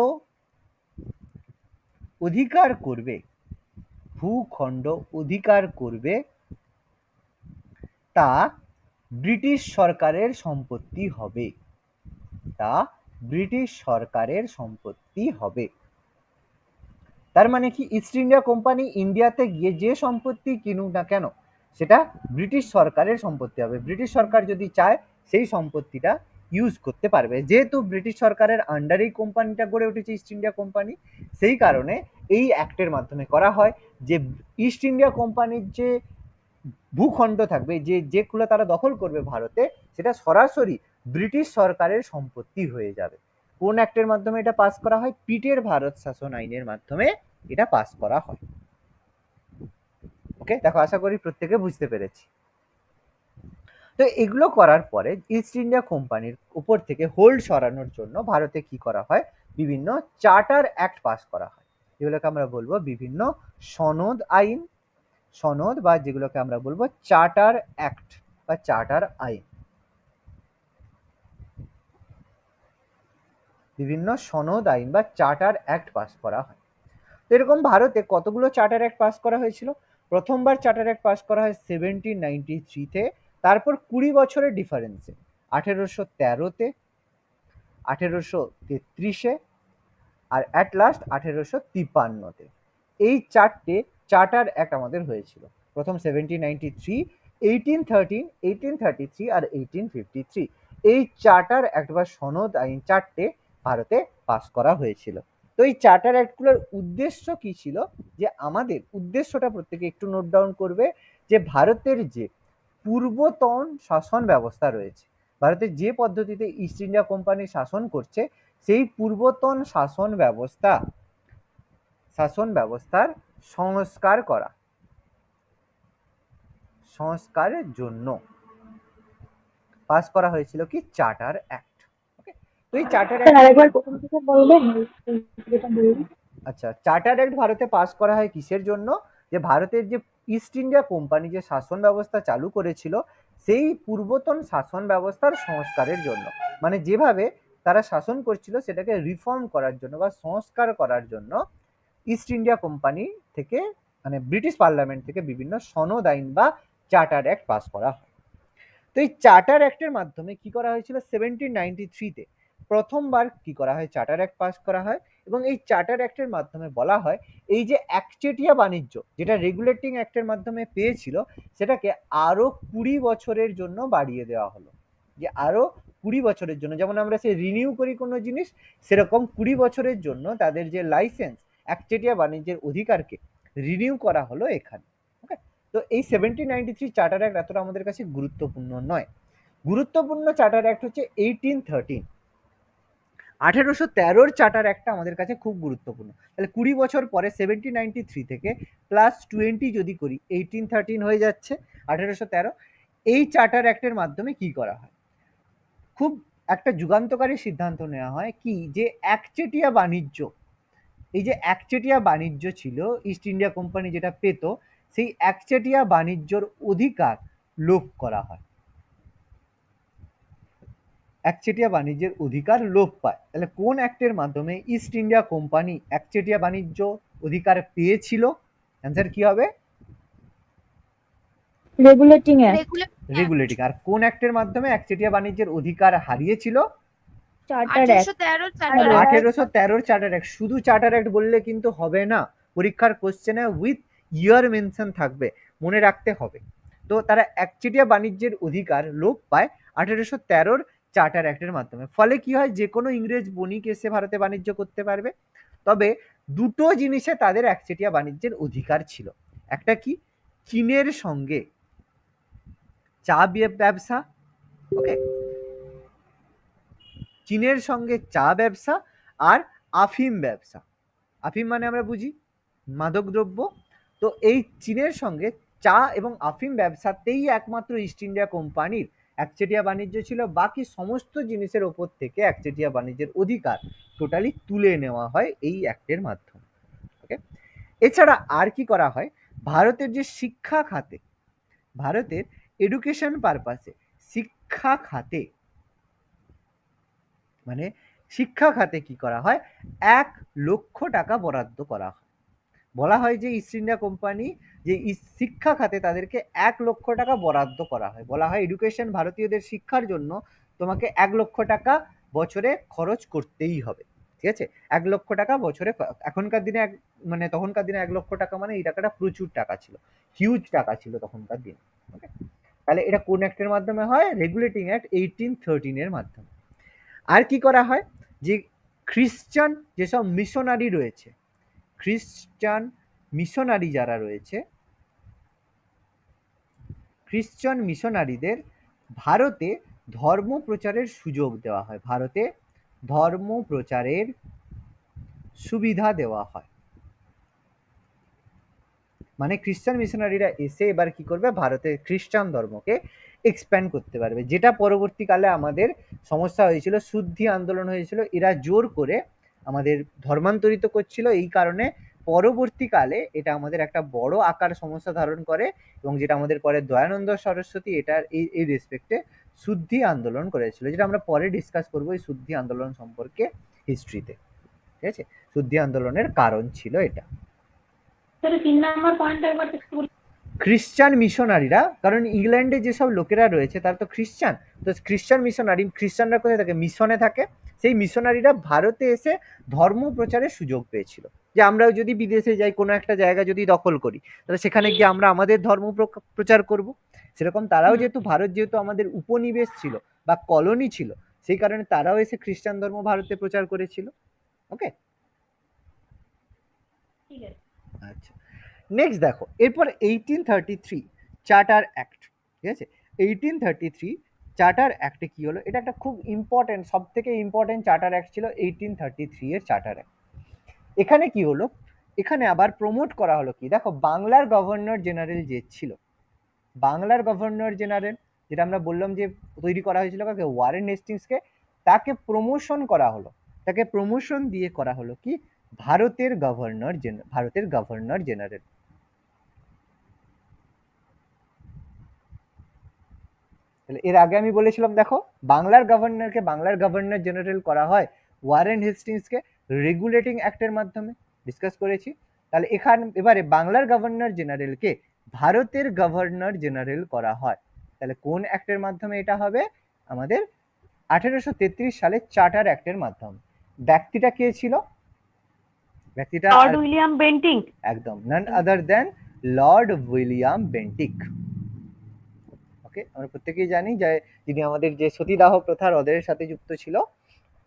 অধিকার করবে, ভূখণ্ড অধিকার করবে, তা ব্রিটিশ সরকারের সম্পত্তি হবে, তা ব্রিটিশ সরকারের সম্পত্তি হবে। তার মানে কি, ইস্ট ইন্ডিয়া কোম্পানি ইন্ডিয়াতে গিয়ে যে সম্পত্তি কিনুক না কেন, সেটা ব্রিটিশ সরকারের সম্পত্তি হবে। ব্রিটিশ সরকার যদি চায় সেই সম্পত্তিটা ইউজ করতে পারবে। যেহেতু ব্রিটিশ সরকারের আন্ডারেই কোম্পানিটা গড়ে উঠেছে ইস্ট ইন্ডিয়া কোম্পানি, সেই কারণে এই অ্যাক্টের মাধ্যমে করা হয় যে ইস্ট ইন্ডিয়া কোম্পানির যে ভূখণ্ড থাকবে, যেগুলো তারা দখল করবে ভারতে, সেটা সরাসরি ব্রিটিশ সরকারের সম্পত্তি হয়ে যাবে। কোন অ্যাক্টের মাধ্যমে এটা পাস করা হয়? পিটের ভারত শাসন আইনের মাধ্যমে এটা পাস করা হয়। ওকে, দেখো আশা করি প্রত্যেকে বুঝতে পেরেছি। তো এগুলো করার পরে ইস্ট ইন্ডিয়া কোম্পানির উপর থেকে হোল্ড সরানোর জন্য ভারতে কি করা হয়, বিভিন্ন চার্টার অ্যাক্ট পাস করা হয়, যেগুলোকে আমরা বলবো বিভিন্ন সনদ আইন, সনদ বা যেগুলোকে আমরা বলবো চার্টার অ্যাক্ট বা চার্টার আইন। বিভিন্ন সনদ আইন বা চার্টার অ্যাক্ট পাস করা হয়। তো এরকম ভারতে কতগুলো চার্টার অ্যাক্ট পাস করা হয়েছিল? প্রথমবার চার্টার অ্যাক্ট পাস করা হয় 1793-তে, তারপর 20 বছরের ডিফারেন্সে 1813-তে, 1833-এ, আর অ্যাট লাস্ট 1853-তে। এই চারটে চার্টার অ্যাক্ট আমাদের হয়েছিল। প্রথম 1793, 1813, 1833 আর 1853। এই চার্টার অ্যাক্ট বা সনদ আইন চারটে ভারতে পাস করা হয়েছিল। তো এই চার্টার অ্যাক্টগুলোর উদ্দেশ্য কি ছিল, যে আমাদের উদ্দেশ্যটা প্রত্যেকে একটু নোট ডাউন করবে, যে ভারতের যে পূর্বতন শাসন ব্যবস্থা রয়েছে, ভারতের যে পদ্ধতিতে ইস্ট ইন্ডিয়া কোম্পানি শাসন করছে, সেই পূর্বতন শাসন ব্যবস্থার সংস্কার করা, সংস্কারের জন্য পাস করা হয়েছিল কি চার্টার অ্যাক্ট। ওকে, তো এই চার্টার অ্যাক্ট আরেকবার প্রথম থেকে বলবেন যেটা বললেন। আচ্ছা, চার্টার অ্যাক্ট ভারতে পাস করা হয় কিসের জন্য, যে ভারতের যে ইস্ট ইন্ডিয়া কোম্পানি যে শাসন ব্যবস্থা চালু করেছিল, সেই পূর্বতন শাসন ব্যবস্থার সংস্কারের জন্য, মানে যেভাবে তারা শাসন করছিল সেটাকে রিফর্ম করার জন্য বা সংস্কার করার জন্য ইস্ট ইন্ডিয়া কোম্পানি থেকে, মানে ব্রিটিশ পার্লামেন্ট থেকে বিভিন্ন সনদ আইন বা চার্টার অ্যাক্ট পাস করা হয়। তো এই চার্টার অ্যাক্টের মাধ্যমে কি করা হয়েছিল, 1793-তে প্রথমবার কি করা হয়, চার্টার অ্যাক্ট পাস করা হয়। এবং এই চার্টার অ্যাক্টের মাধ্যমে বলা হয়, এই যে একচেটিয়া বাণিজ্য যেটা রেগুলেটিং অ্যাক্টের মাধ্যমে পেয়েছিল, সেটাকে আরো 20 বছরের জন্য বাড়িয়ে দেওয়া হলো। যে আরো 20 বছরের জন্য, যেমন আমরা সে রিনিউ করি কোনো জিনিস, সেরকম 20 বছরের জন্য তাদের যে লাইসেন্স, একচেটিয়া বাণিজ্যের অধিকারকে রিনিউ করা হলো এখানে। ওকে, তো এই 1793 চার্টার অ্যাক্ট এতটা আমাদের কাছে গুরুত্বপূর্ণ নয়। গুরুত্বপূর্ণ চার্টার অ্যাক্ট হচ্ছে 1813, 1813 চার্টার অ্যাক্টটা আমাদের কাছে খুব গুরুত্বপূর্ণ। তাহলে 20 বছর পরে 1793 থেকে +20 যদি করি, 1813 হয়ে যাচ্ছে 1813। এই চার্টার অ্যাক্টের মাধ্যমে কি করা হয়, খুব একটা যুগান্তকারী সিদ্ধান্ত নেওয়া হয় কি, যে একচেটিয়া বাণিজ্য, এই যে একচেটিয়া বাণিজ্য ছিল ইস্ট ইন্ডিয়া কোম্পানি যেটা পেত, সেই একচেটিয়া বাণিজ্যর অধিকার লোপ করা হয়, একচেটিয়া বাণিজ্যের অধিকার লোপ পায়। তাহলে কোন অ্যাক্টের মাধ্যমে ইস্ট ইন্ডিয়া কোম্পানি একচেটিয়া বাণিজ্য অধিকার পেয়েছিল? অ্যান্সার কি হবে? Regulating act. রেগুলেটিং। আর কোন অ্যাক্টের মাধ্যমে একচেটিয়া বাণিজ্যের অধিকার হারিয়েছিল? Charter act. 1813 charter act. শুধু চার্টার অ্যাক্ট বললে কিন্তু হবে না, পরীক্ষার কোশ্চেনে উইথ ইয়ার মেনশন থাকবে, মনে রাখতে হবে। তো তারা একচেটিয়া বাণিজ্যের অধিকার লোপ পায় 1813 চার্টার অ্যাক্টের মাধ্যমে। ফলে কি হয়, যে কোনো ইংরেজ বণিক এসে ভারতে বাণিজ্য করতে পারবে। তবে দুটো জিনিসে তাদের একচেটিয়া বাণিজ্যের অধিকার ছিল। একটা কি, চীনের সঙ্গে চা ব্যবসা, ওকে, চীনের সঙ্গে চা ব্যবসা আর আফিম ব্যবসা। আফিম মানে আমরা বুঝি মাদক দ্রব্য। তো এই চীনের সঙ্গে চা এবং আফিম ব্যবসাতেই একমাত্র ইস্ট ইন্ডিয়া কোম্পানির একচেটিয়া বাণিজ্য ছিল। বাকি সমস্ত জিনিসের ওপর থেকে একচেটিয়া বাণিজ্যের অধিকার টোটালি তুলে নেওয়া হয় এই অ্যাক্টের মাধ্যমে। ওকে, এছাড়া আর কি করা হয়, ভারতের যে শিক্ষা খাতে, ভারতের এডুকেশন পারপাসে শিক্ষা খাতে, মানে শিক্ষা খাতে কি করা হয়, 1 লক্ষ টাকা বরাদ্দ করা হয়। বলা হয় যে ইস্ট ইন্ডিয়া কোম্পানি যে শিক্ষা খাতে তাদেরকে 1 লক্ষ টাকা বরাদ্দ করা হয়। বলা হয় এডুকেশন, ভারতীয়দের শিক্ষার জন্য তোমাকে 1 লক্ষ টাকা বছরে খরচ করতেই হবে। ঠিক আছে, 1 লক্ষ টাকা বছরে। এখনকার দিনে মানে তখনকার দিনে 1 লক্ষ টাকা মানে এই টাকাটা প্রচুর টাকা ছিল, হিউজ টাকা ছিল তখনকার দিনে। ওকে, তাহলে এটা কোন অ্যাক্টের মাধ্যমে হয়, রেগুলেটিং অ্যাক্ট 1813 এর মাধ্যমে। আর কি করা হয়, যে খ্রিস্টান যেসব মিশনারি রয়েছে, খ্রিস্টান মিশনারি যারা রয়েছে, খ্রিস্টান মিশনারিদের ভারতে ধর্ম প্রচারের সুযোগ দেওয়া হয়, ভারতে ধর্ম প্রচারের সুবিধা দেওয়া হয়। মানে খ্রিস্টান মিশনারিরা এসে এবার কি করবে, ভারতে খ্রিস্টান ধর্মকে এক্সপ্যান্ড করতে পারবে। যেটা পরবর্তীকালে আমাদের সমস্যা হয়েছিল, শুদ্ধি আন্দোলন হয়েছিল, এরা জোর করে আমাদের ধর্মান্তরিত করছিল। এই কারণে পরবর্তীকালে এটা আমাদের একটা বড় আকার সমস্যা ধারণ করে, এবং যেটা আমাদের পরে দয়ানন্দ সরস্বতী এটার এই রেসপেক্টে শুদ্ধি আন্দোলন করেছিল, যেটা আমরা পরে ডিসকাস করবো এই শুদ্ধি আন্দোলন সম্পর্কে হিস্ট্রিতে। ঠিক আছে, শুদ্ধি আন্দোলনের কারণ ছিল এটা। খ্রিস্টান মিশনারিরা, কারণ ইংল্যান্ডে যেসব লোকেরা রয়েছে তারা তো খ্রিস্টান, তো খ্রিস্টান মিশনারি, খ্রিস্টানরা কোথায় থাকে, মিশনে থাকে। সেই মিশনারিরা ভারতে এসে ধর্ম প্রচারের সুযোগ পেয়েছিল, যে আমরাও যদি বিদেশে যাই, কোনো একটা জায়গা যদি দখল করি, তাহলে সেখানে গিয়ে আমরা আমাদের ধর্ম প্রচার করব। সেরকম তারাও যেহেতু ভারত যেহেতু আমাদের উপনিবেশ ছিল বা কলোনি ছিল, সেই কারণে তারাও এসে খ্রিস্টান ধর্ম ভারতে প্রচার করেছিল। ওকে, আচ্ছা, নেক্সট দেখো, এরপর 1833 চার্টার অ্যাক্ট। ঠিক আছে, 1833 চার্টার অ্যাক্টে কি হলো, এটা একটা খুব ইম্পর্টেন্ট, সব থেকে ইম্পর্টেন্ট চার্টার অ্যাক্ট ছিল 1833 এর চার্টার অ্যাক্ট। এখানে কি হলো, এখানে আবার প্রমোট করা হলো কি, দেখো বাংলার গভর্নর জেনারেল যে ছিল, বাংলার গভর্নর জেনারেল যেটা আমরা বললাম যে তৈরি করা হয়েছিল কাকে, ওয়ারেন হেস্টিংসকে, তাকে প্রমোশন করা হলো, তাকে প্রমোশন দিয়ে করা হলো কি, ভারতের গভর্নর জেনারেল। এর আগে আমি বলেছিলাম, দেখো বাংলার গভর্নর জেনারেল করা হয় ওয়ারেন হেস্টিংসকে রেগুলেটিং অ্যাক্টের মাধ্যমে, ডিসকাস করেছি। তাহলে এবারে বাংলার গভর্নর জেনারেলকে ভারতের গভর্নর জেনারেল করা হয়। তাহলে কোন অ্যাক্টের মাধ্যমে এটা হবে, আমাদের 1833 সালে চার্টার অ্যাক্টের মাধ্যমে। ব্যক্তিটা কে ছিল, ব্যক্তিটা লর্ড উইলিয়াম বেন্টিং, একদম নান আদার দেন লর্ড উইলিয়াম বেন্টিক। ওকে, আমরা প্রত্যেকেই জানি যে যিনি আমাদের যে সতীদাহ প্রথা রদের সাথে যুক্ত ছিল,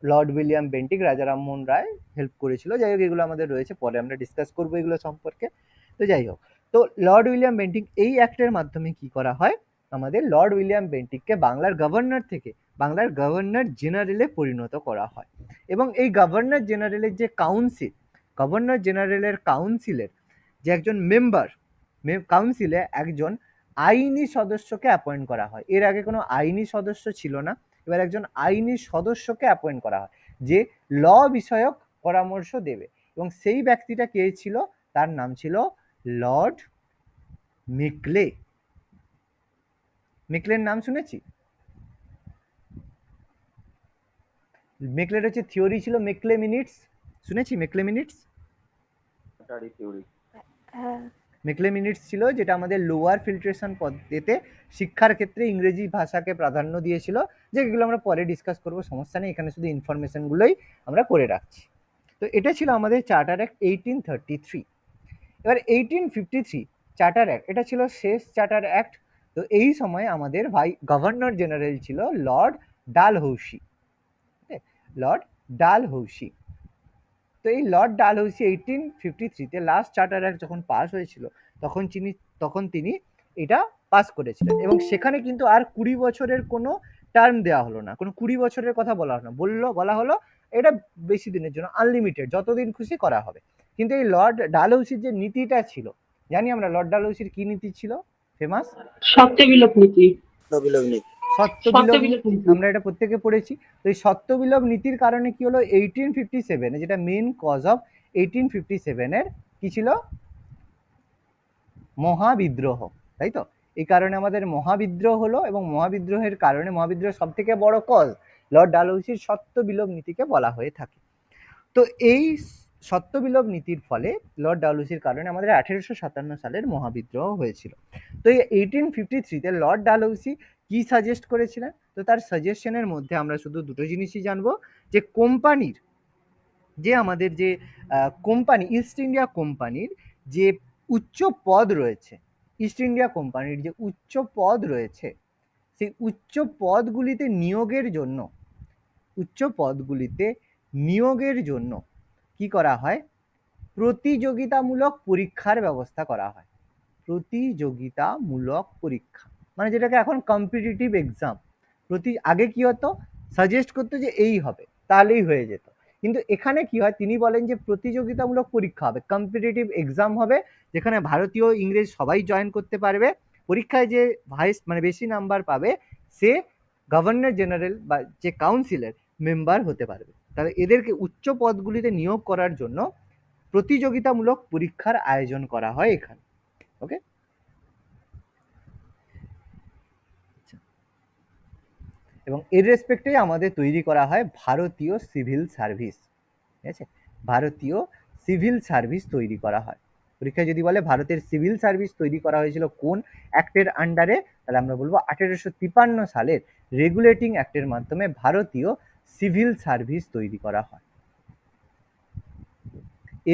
লর্ড উইলিয়াম বেন্টিক, রাজা রামমোহন রায় হেল্প করেছিল। যাই হোক, এগুলো আমাদের রয়েছে, পরে আমরা ডিসকাস করবো এগুলো সম্পর্কে। তো যাই হোক, তো লর্ড উইলিয়াম বেন্টিক এই অ্যাক্টের মাধ্যমে কি করা হয়, আমাদের লর্ড উইলিয়াম বেন্টিককে বাংলার গভর্নর থেকে বাংলার গভর্নর জেনারেলে পরিণত করা হয়। এবং এই গভর্নর জেনারেলের যে কাউন্সিল, গভর্নর জেনারেলের কাউন্সিলের যে একজন মেম্বার, কাউন্সিলে একজন আইনি সদস্যকে অ্যাপয়েন্ট করা হয়। এর আগে কোনো আইনি সদস্য ছিল না, এবার একজন আইনি সদস্যকে অ্যাপয়েন্ট করা হয় যে ল বিষয়ক পরামর্শ দেবে, এবং সেই ব্যক্তিটা কে ছিল, তার নাম ছিল লর্ড মেকলে। মেকলের নাম শুনেছি, মেকলের হচ্ছে থিওরি ছিল মেকলে মিনিটস, শুনেছি মেকলে মিনিটস। মেকলে মিনিটস ছিল যেটা আমাদের লোয়ার ফিল্ট্রেশন পদ্ধতিতে শিক্ষার ক্ষেত্রে ইংরেজি ভাষাকে প্রাধান্য দিয়েছিল, যেগুলো আমরা পরে ডিসকাস করবো, সমস্যা নেই, এখানে শুধু ইনফরমেশনগুলোই আমরা করে রাখছি। তো এটা ছিল আমাদের চার্টার অ্যাক্ট 1833। এবার 1853 চার্টার অ্যাক্ট, এটা ছিল শেষ চার্টার অ্যাক্ট। তো এই সময় আমাদের গভর্নর জেনারেল ছিল লর্ড ডালহৌসি। Lord Dalhousie. তো এই লর্ড ডালহৌসি 1853-তে লাস্ট চার্টার অ্যাক্ট যখন পাস হয়েছিল তখন তিনি এটা পাস করেছিলেন, এবং সেখানে কিন্তু আর 20 বছরের কোনো টার্ম দেওয়া হলো না, কোনো 20 বছরের কথা বলা হলো না, বলা হলো এটা বেশি দিনের জন্য, আনলিমিটেড, যতদিন খুশি করা হবে। কিন্তু এই লর্ড ডালহৌসির যে নীতিটা ছিল, জানি আমরা লর্ড ডালহৌসির কি নীতি ছিল ফেমাস? সত্যবিলোপ নীতি। বিলোপ নেই। সত্যবিলোপ নীতি। আমরা এটা প্রত্যেকে পড়েছি। তো এই সত্যবিলোপ নীতির কারণে কি হলো, 1857 যেটা মেন কজ অফ 1857 এর কি ছিল, মহাবিদ্রোহ, তাই তো? এই কারণে আমাদের মহাবিদ্রোহ হলো, এবং মহাবিদ্রোহের কারণে, মহাবিদ্রোহের সব থেকে বড় কজ লর্ড ডালহৌসির সত্যবিলোপ নীতিকে বলা হয়ে থাকে। তো এই সত্যবিলোপ নীতির ফলে লর্ড ডালহৌসির কারণে আমাদের 1857 সালের মহাবিদ্রোহ হয়েছিল। তো এই 1853-তে লর্ড ডালহৌসি কি সাজেস্ট করেছিলেন? তো তার সাজেশনের মধ্যে আমরা শুধু দুটো জিনিসই জানবো, যে কোম্পানির যে আমাদের যে কোম্পানি, ইস্ট ইন্ডিয়া কোম্পানির যে উচ্চ পদ রয়েছে, ইস্ট ইন্ডিয়া কোম্পানির যে উচ্চ পদ রয়েছে, সেই উচ্চ পদগুলিতে নিয়োগের জন্য কি করা হয়, প্রতিযোগিতামূলক পরীক্ষার ব্যবস্থা করা হয়। প্রতিযোগিতামূলক পরীক্ষা মানে যেটাকে এখন কম্পিটিটিভ এক্সাম। আগে কি হতো, সাজেস্ট করতো যে এই হবে, তাহলেই হয়ে যেত, কিন্তু এখানে কি হয়, তিনি বলেন যে প্রতিযোগিতামূলক পরীক্ষা হবে, কম্পিটিটিভ এক্সাম হবে, যেখানে ভারতীয় ইংরেজ সবাই জয়েন করতে পারবে। পরীক্ষায় যে বেশি নাম্বার পাবে সে গভর্নর জেনারেল বা যে কাউন্সিলের মেম্বার হতে পারবে। তাহলে এদেরকে উচ্চ পদগুলিতে নিয়োগ করার জন্য প্রতিযোগিতামূলক পরীক্ষার আয়োজন করা হয় এখানে। ওকে, এবং এর রেসপেক্টে আমাদের তৈরি করা হয় ভারতীয় সিভিল সার্ভিস। ঠিক আছে, ভারতীয় সিভিল সার্ভিস তৈরি করা হয়। পরীক্ষায় যদি বলে ভারতের সিভিল সার্ভিস তৈরি করা হয়েছিল কোন অ্যাক্টের আন্ডারে, তাহলে আমরা বলবো 1853 সালের রেগুলেটিং অ্যাক্টের মাধ্যমে ভারতীয় সিভিল সার্ভিস তৈরি করা হয়।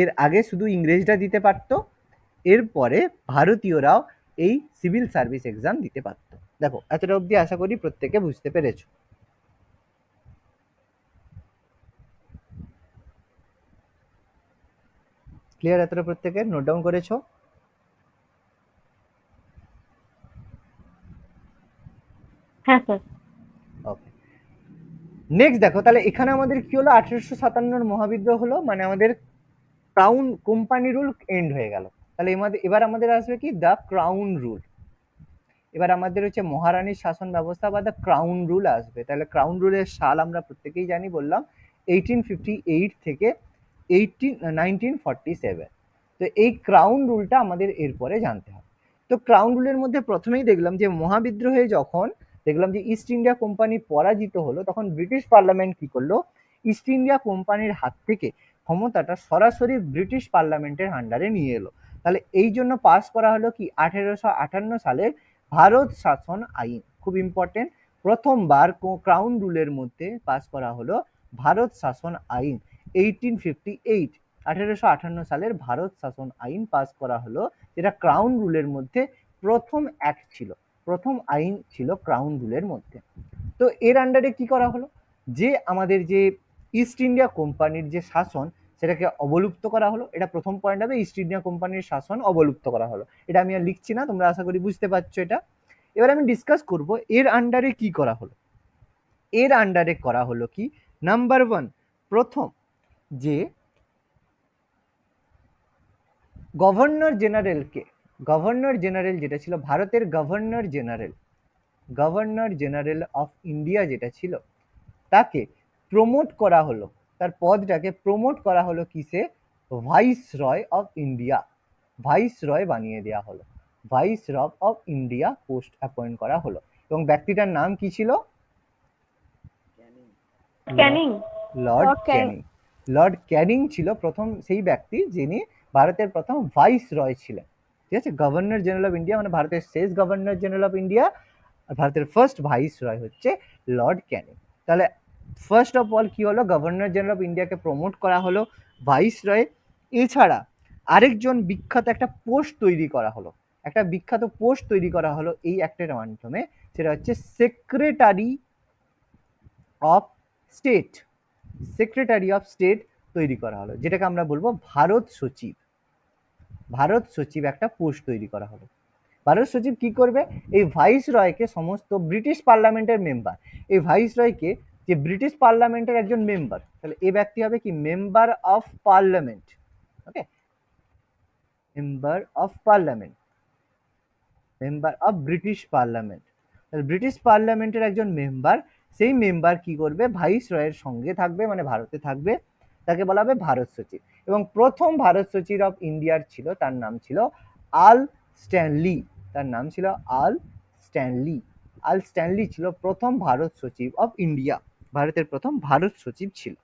এর আগে শুধু ইংরেজরা দিতে পারত, এরপরে ভারতীয়রাও এই সিভিল সার্ভিস এক্সাম দিতে পারত। দেখো এতটা অবধি আশা করি প্রত্যেকে বুঝতে পেরেছো। ক্লিয়ার? এতটা প্রত্যেকে নোট ডাউন করেছো? হ্যাঁ স্যার। ওকে, নেক্সট দেখো, তাহলে এখানে আমাদের কি হলো, 1857 মহাবিদ্রোহ হলো, মানে আমাদের ক্রাউন কোম্পানি রুল এন্ড হয়ে গেল। তাহলে এবার আমাদের আসবে কি, দ্য ক্রাউন রুল। এবার আমাদের হচ্ছে মহারানীর শাসন ব্যবস্থা বা দ্য ক্রাউন রুল আসবে। তাহলে ক্রাউন রুলের সাল আমরা প্রত্যেকেই জানি, বললাম 1858 থেকে 1947। তো এই ক্রাউন রুলটা আমাদের এরপরে জানতে হবে। তো ক্রাউন রুলের মধ্যে প্রথমেই দেখলাম যে মহাবিদ্রোহে যখন দেখলাম যে ইস্ট ইন্ডিয়া কোম্পানি পরাজিত হলো, তখন ব্রিটিশ পার্লামেন্ট কি করলো, ইস্ট ইন্ডিয়া কোম্পানির হাত থেকে ক্ষমতাটা সরাসরি ব্রিটিশ পার্লামেন্টের আন্ডারে নিয়ে এলো। তাহলে এই জন্য পাস করা হলো কি 1858 সালের ভারত শাসন আইন। খুব ইম্পর্টেন্ট, প্রথমবার ক্রাউন রুলের মধ্যে পাস করা হলো ভারত শাসন আইন। 1858 সালের ভারত শাসন আইন পাস করা হলো, যেটা ক্রাউন রুলের মধ্যে প্রথম অ্যাক্ট ছিল, প্রথম আইন ছিল ক্রাউন রুলের মধ্যে। তো এর আন্ডারে কি করা হলো, যে আমাদের যে ইস্ট ইন্ডিয়া কোম্পানির যে শাসন সেটাকে অবলুপ্ত করা হলো। এটা প্রথম পয়েন্ট হবে, ইস্ট ইন্ডিয়া কোম্পানির শাসন অবলুপ্ত করা হলো। এটা আমি আর লিখছি না, তোমরা আশা করি বুঝতে পারছো এটা। এবার আমি ডিসকাস করব এর আন্ডারে কি করা হলো। এর আন্ডারে করা হলো কি, নাম্বার 1, প্রথম যে গভর্নর জেনারেল যেটা ছিল, ভারতের গভর্নর জেনারেল অফ ইন্ডিয়া যেটা ছিল, তাকে প্রমোট করা হলো, তার পদটাকে প্রমোট করা হলো কিসে, ভাইসরয় অফ ইন্ডিয়া। ভাইসরয় বানিয়ে দেওয়া হলো, viceroy of India post appoint করা হলো। এবং ব্যক্তিটার নাম কি ছিল, ক্যানিং। লর্ড ক্যানিং ছিল প্রথম সেই ব্যক্তি যিনি ভারতের প্রথম ভাইসরয় ছিলেন। ঠিক আছে, গভর্নর জেনারেল অফ ইন্ডিয়া মানে ভারতের শেষ গভর্নর জেনারেল অফ ইন্ডিয়া, আর ভারতের ফার্স্ট ভাইসরয় হচ্ছে লর্ড ক্যানিং। তাহলে ফার্স্ট অফ অল কি হলো, গভর্নর জেনারেল অফ ইন্ডিয়াকে প্রমোট করা হলো ভাইসরয়। এছাড়া আরেকজন বিখ্যাত একটা পোস্ট তৈরি করা হলো, একটা বিখ্যাত পোস্ট তৈরি করা হলো এই অ্যাক্টের মাধ্যমে, সেটা হচ্ছে secretary of state, secretary of state তৈরি করা হলো, যেটাকে আমরা বলবো ভারত সচিব। ভারত সচিব একটা পোস্ট তৈরি করা হলো। ভারত সচিব কি করবে, এই ভাইস রয়কে, সমস্ত ব্রিটিশ পার্লামেন্টের মেম্বার, এই ভাইস রয়কে, যে ব্রিটিশ পার্লামেন্টের একজন মেম্বার, তাহলে এই ব্যক্তি হবে কি member of parliament. Okay, member of parliament, member of British parliament. তাহলে ব্রিটিশ পার্লামেন্টের একজন মেম্বার, সেই মেম্বার কি করবে, ভাইস রয়ের সঙ্গে থাকবে, মানে ভারতে থাকবে, তাকে বলা হবে ভারত সচিব। এবং প্রথম ভারত সচিব অফ ইন্ডিয়ার ছিল, তার নাম ছিল আল স্ট্যানলি। তার নাম ছিল আল স্ট্যানলি। আল স্ট্যানলি ছিল প্রথম ভারত সচিব অফ ইন্ডিয়া, ভারতের প্রথম ভারত সচিব ছিল।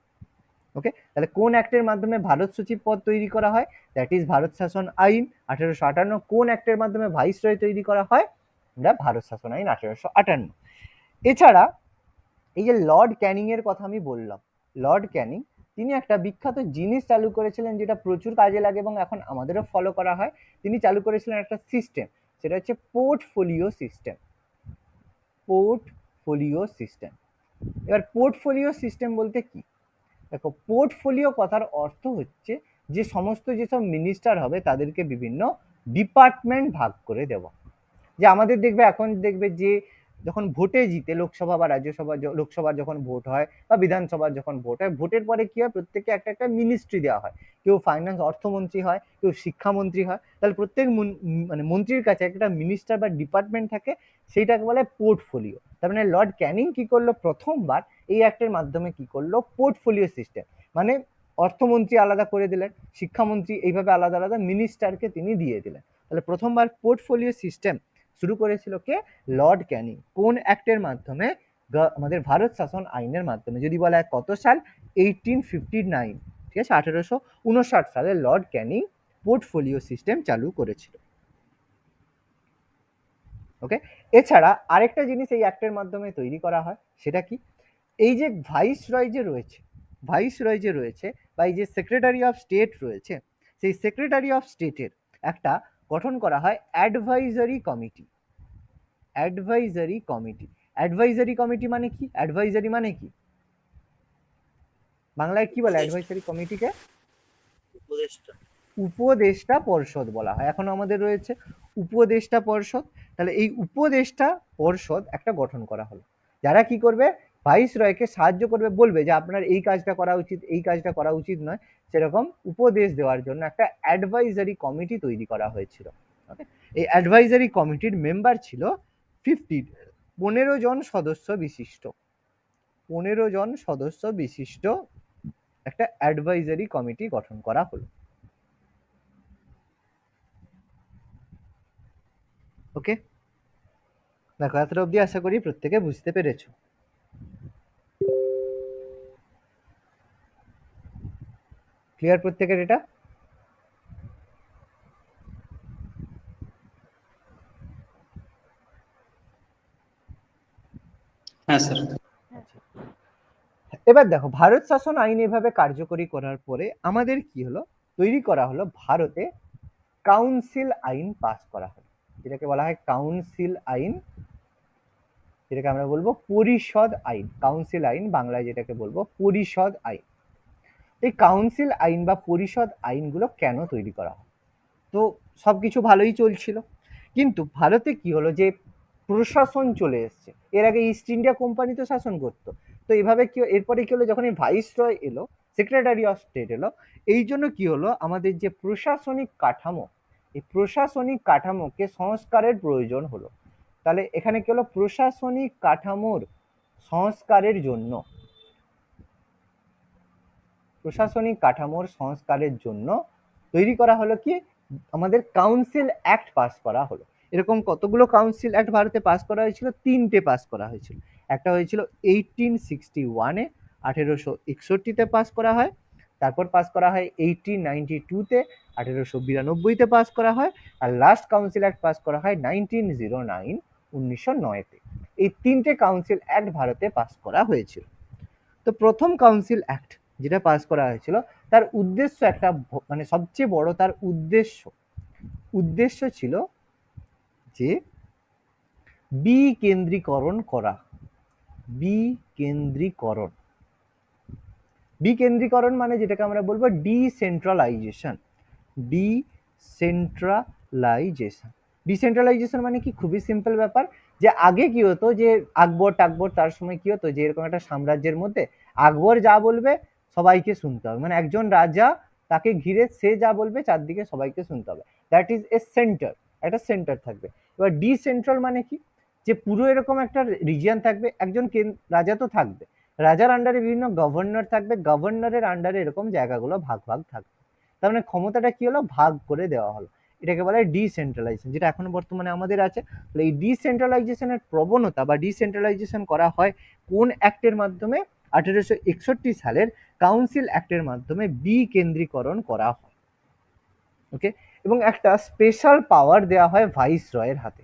ওকে, তাহলে কোন অ্যাক্টের মাধ্যমে ভারত সচিব পদ তৈরি করা হয়, দ্যাট ইজ ভারত শাসন আইন 1858। কোন অ্যাক্টের মাধ্যমে ভাইসরয় তৈরি করা হয়, আমরা ভারত শাসন আইন 1858। এছাড়া এই যে লর্ড ক্যানিং এর কথা আমি বললাম, লর্ড ক্যানিং তিনি একটা বিখ্যাত জিনিস চালু করেছিলেন, যেটা প্রচুর কাজে লাগে এবং এখন আমাদেরও ফলো করা হয়। তিনি চালু করেছিলেন একটা সিস্টেম, সেটা হচ্ছে পোর্টফোলিও সিস্টেম। Portfolio system. এবার পোর্টফোলিও সিস্টেম বলতে কি, দেখো পোর্টফোলিও কথার অর্থ হচ্ছে যে সমস্ত যেসব মিনিস্টার হবে তাদেরকে বিভিন্ন ডিপার্টমেন্ট ভাগ করে দেওয়া। যে আমাদের দেখবে, এখন দেখবে যে যখন ভোটে জিতে লোকসভা বা রাজ্যসভা, লোকসভার যখন ভোট হয় বা বিধানসভার যখন ভোট হয়, ভোটের পরে কি হয়, প্রত্যেককে একটা একটা মিনিস্ট্রি দেওয়া হয়। কেউ ফাইন্যান্স অর্থমন্ত্রী হয়, কেউ শিক্ষামন্ত্রী হয়। তাহলে প্রত্যেক মানে মন্ত্রীর কাছে একটা মিনিস্টার বা ডিপার্টমেন্ট থাকে, সেইটাকে বলে পোর্টফোলিও। তার মানে লর্ড ক্যানিং কি করলো, প্রথমবার এই অ্যাক্টের মাধ্যমে কি করলো, পোর্টফোলিও সিস্টেম, মানে অর্থমন্ত্রী আলাদা করে দিলেন, শিক্ষামন্ত্রী, এইভাবে আলাদা আলাদা মিনিস্টারকে তিনি দিয়ে দিলেন। তাহলে প্রথমবার পোর্টফোলিও সিস্টেম শুরু করেছিল কে, লর্ড ক্যানিং। কোন অ্যাক্টের মাধ্যমে, আমাদের ভারত শাসন আইনের মাধ্যমে। যদি বলা হয় কত সাল, 1859, ঠিক আছে, 1859 সালে লর্ড ক্যানিং পোর্টফোলিও সিস্টেম চালু করেছিল। ওকে, এছাড়া আরেকটা জিনিস এই অ্যাক্টের মাধ্যমে তৈরি করা হয়, সেটা কি, এই যে ভাইস রয় যে রয়েছে, ভাইস রয় যে রয়েছে, বা এই যে সেক্রেটারি অফ স্টেট রয়েছে, সেই সেক্রেটারি অফ স্টেটের একটা গঠন করা হয় advisory committee. Advisory committee, advisory committee মানে কি, অ্যাডভাইজারি মানে কি, বাংলায় কি বলে অ্যাডভাইজারি কমিটিকে, উপদেষ্টা। উপদেষ্টা পর্ষদ বলা হয়। এখন আমাদের রয়েছে উপদেষ্টা পর্ষদ। তাহলে এই উপদেষ্টা পর্ষদ একটা গঠন করা হলো, যারা কি করবে, ভাইস রয়কে সাহায্য করবে, বলবে যে আপনার এই কাজটা করা উচিত, এই কাজটা করা উচিত নয়, সেরকম উপদেশ দেওয়ার জন্য একটা অ্যাডভাইজারি কমিটি তৈরি করা হয়েছিল। ওকে, এই অ্যাডভাইজারি কমিটির মেম্বার ছিল 15 জন সদস্য বিশিষ্ট, 15 জন সদস্য বিশিষ্ট একটা অ্যাডভাইজারি কমিটি গঠন করা হলো। ওকে, দেখো এতটা অবধি আশা করি প্রত্যেকে বুঝতে পেরেছো। ক্লিয়ার প্রত্যেকের এটা? হ্যাঁ স্যার। এবার দেখো ভারত শাসন আইন এভাবে কার্যকরী করার পরে আমাদের কি হলো, তৈরি করা হলো ভারতে কাউন্সিল আইন পাস করা হলো, যেটাকে বলা হয় কাউন্সিল আইন, যেটাকে আমরা বলবো পরিষদ আইন। কাউন্সিল আইন বাংলায় যেটাকে বলবো পরিষদ আইন। এই কাউন্সিল আইন বা পরিষদ আইনগুলো কেন তৈরি করা হয়, তো সবকিছু ভালোই চলছিল, কিন্তু ভারতে কি হলো, যে প্রশাসন চলে এসছে। এর আগে ইস্ট ইন্ডিয়া কোম্পানি তো শাসন করতো, তো এভাবে কি, এরপরে কি হলো, যখন এই ভাইস রয় এলো, সেক্রেটারি অফ স্টেট এলো, এই জন্য কি হলো, আমাদের যে প্রশাসনিক কাঠামো, এই প্রশাসনিক কাঠামোকে সংস্কারের প্রয়োজন হলো। তাহলে এখানে কি হলো, প্রশাসনিক কাঠামোর সংস্কারের জন্য, প্রশাসনিক কাঠামোর সংস্কারের জন্য তৈরি করা হলো কি, আমাদের কাউন্সিল অ্যাক্ট পাস করা হলো। এরকম কতগুলো কাউন্সিল অ্যাক্ট ভারতে পাস করা হয়েছিল, 3টে পাস করা হয়েছিল। একটা হয়েছিল 1861-এ, 1861-তে পাস করা হয়। তারপর পাস করা হয় 1892-তে, 1892-তে পাস করা হয়। আর লাস্ট কাউন্সিল অ্যাক্ট পাস করা হয় 1909, 1909-তে। এই 3টে কাউন্সিল অ্যাক্ট ভারতে পাস করা হয়েছিল। তো প্রথম কাউন্সিল অ্যাক্ট যেটা পাস করা হয়েছিল, তার উদ্দেশ্য একটা, মানে সবচেয়ে বড় তার উদ্দেশ্য ছিল যে বিকেন্দ্রীকরণ করা। বিকেন্দ্রীকরণ। বিকেন্দ্রীকরণ মানে যেটাকে আমরা বলবো ডিসেন্ট্রালাইজেশন। ডিসেন্ট্রালাইজেশন ডিসেন্ট্রালাইজেশন মানে কি, খুবই সিম্পল ব্যাপার, যে আগে কি হতো, যে আকবর টাকবর তার সময় কি হতো, যে এরকম একটা সাম্রাজ্যের মধ্যে আকবর যা বলবে সবাইকে শুনতে হবে, মানে একজন রাজা তাকে ঘিরে সে যা বলবে চারদিকে সবাইকে শুনতে হবে, দ্যাট ইজ এ সেন্টার, একটা সেন্টার থাকবে। এবার ডিসেন্ট্রাল মানে কি, যে পুরো এরকম একটা রিজিয়ন থাকবে, একজন রাজা তো থাকবে, রাজার আন্ডারে বিভিন্ন গভর্নর থাকবে, গভর্নরের আন্ডারে এরকম জায়গাগুলো ভাগ ভাগ থাকবে, তার মানে ক্ষমতাটা কি হলো, ভাগ করে দেওয়া হলো, এটাকে বলা হয় ডিসেন্ট্রালাইজেশন, যেটা এখন বর্তমানে আমাদের আছে। তাহলে এই ডিসেন্ট্রালাইজেশনের প্রবণতা বা ডিসেন্ট্রালাইজেশন করা হয় কোন অ্যাক্টের মাধ্যমে, 1861 সালের কাউন্সিল অ্যাক্টের মাধ্যমে বিকেন্দ্রীকরণ করা হয়। ওকে, এবং একটা স্পেশাল পাওয়ার দেওয়া হয় ভাইস রয়ের হাতে।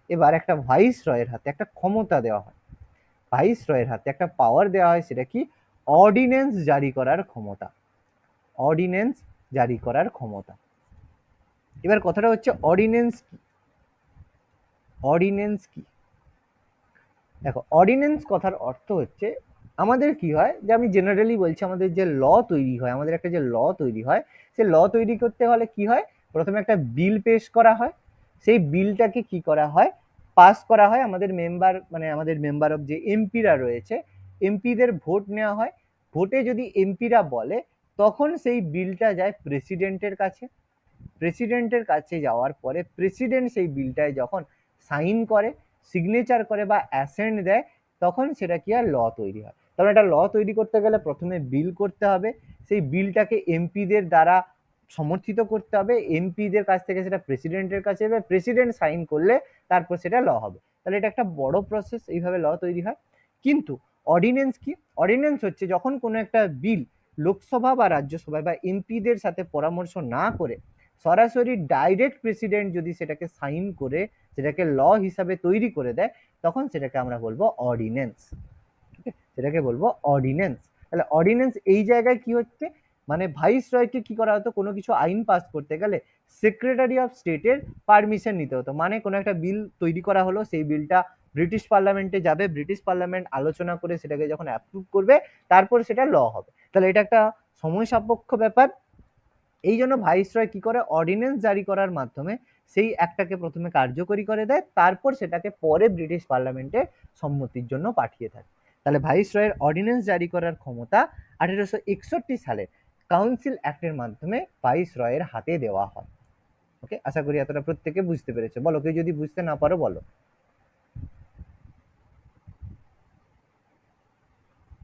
এবার একটা ভাইস রয়ের হাতে একটা ক্ষমতা দেওয়া হয়, ভাইস রয়ের হাতে একটা পাওয়ার দেওয়া হয়, সেটা কি, অর্ডিন্যান্স জারি করার ক্ষমতা। অর্ডিন্যান্স জারি করার ক্ষমতা। এবার কথাটা হচ্ছে অর্ডিন্যান্স কি, অর্ডিন্যান্স কি, দেখো অর্ডিন্যান্স কথার অর্থ হচ্ছে আমাদের কি হয়, যে আমি জেনারেলি বলছি, আমাদের যে ল তৈরি হয়, আমাদের একটা যে ল তৈরি হয়, সে ল তৈরি করতে হলে কি হয়, প্রথমে একটা বিল পেশ করা হয়, সেই বিলটাকে কি করা হয়, পাস করা হয়, আমাদের মেম্বার, মানে আমাদের মেম্বার অফ যে এমপিরা রয়েছে, এমপিদের ভোট নেওয়া হয়, ভোটে যদি এমপিরা বলে তখন সেই বিলটা যায় প্রেসিডেন্টের কাছে, প্রেসিডেন্টের কাছে যাওয়ার পরে প্রেসিডেন্ট সেই বিলটায় যখন সাইন করে, সিগনেচার করে বা অ্যাসেন্ট দেয়, তখন সেটা কি আর ল তৈরি হয়। তবে একটা ল তৈরি করতে গেলে প্রথমে বিল করতে হবে, সেই বিলটাকে এমপিদের দ্বারা সমর্থিত করতে হবে, এমপিদের কাছ থেকে সেটা প্রেসিডেন্টের কাছে যাবে, প্রেসিডেন্ট সাইন করলে তারপর সেটা ল হবে। তাহলে এটা একটা বড় প্রসেস, এইভাবে ল তৈরি হয়। কিন্তু অর্ডিন্যান্স কি, অর্ডিন্যান্স হচ্ছে যখন কোনো একটা বিল লোকসভা বা রাজ্যসভায় বা এমপিদের সাথে পরামর্শ না করে সরাসরি ডাইরেক্ট প্রেসিডেন্ট যদি সেটাকে সাইন করে সেটাকে ল হিসাবে তৈরি করে দেয়, তখন সেটাকে আমরা বলবো অর্ডিন্যান্স। সেটাকে বলবো অর্ডিন্যান্স। তাহলে অর্ডিন্যান্স এই জায়গায় কি হচ্ছে, মানে ভাইস রয়কে কি করা হতো, কোনো কিছু আইন পাস করতে গেলে সেক্রেটারি অফ স্টেটের পারমিশন নিতে হতো, মানে কোনো একটা বিল তৈরি করা হলো, সেই বিলটা ব্রিটিশ পার্লামেন্টে যাবে, ব্রিটিশ পার্লামেন্ট আলোচনা করে সেটাকে যখন অ্যাপ্রুভ করবে তারপর সেটা ল হবে। তাহলে এটা একটা সময় সাপেক্ষ ব্যাপার, এই জন্য ভাইসরয় কি করে, অর্ডিন্যান্স জারি করার মাধ্যমে সেই অ্যাক্টটাকে প্রথমে কার্যকরী করে দেয়, তারপর সেটাকে পরে ব্রিটিশ পার্লামেন্টের সম্মতির জন্য পাঠিয়ে থাকে। তাহলে ভাইসরয়ের অর্ডিন্যান্স জারি করার ক্ষমতা 1861 সালে কাউন্সিল অ্যাক্টের মাধ্যমে ভাইসরয়ের হাতে দেওয়া হয়। ওকে, আশা করি এতটা প্রত্যেকে বুঝতে পেরেছে। বলো, কেউ যদি বুঝতে না পারো বলো।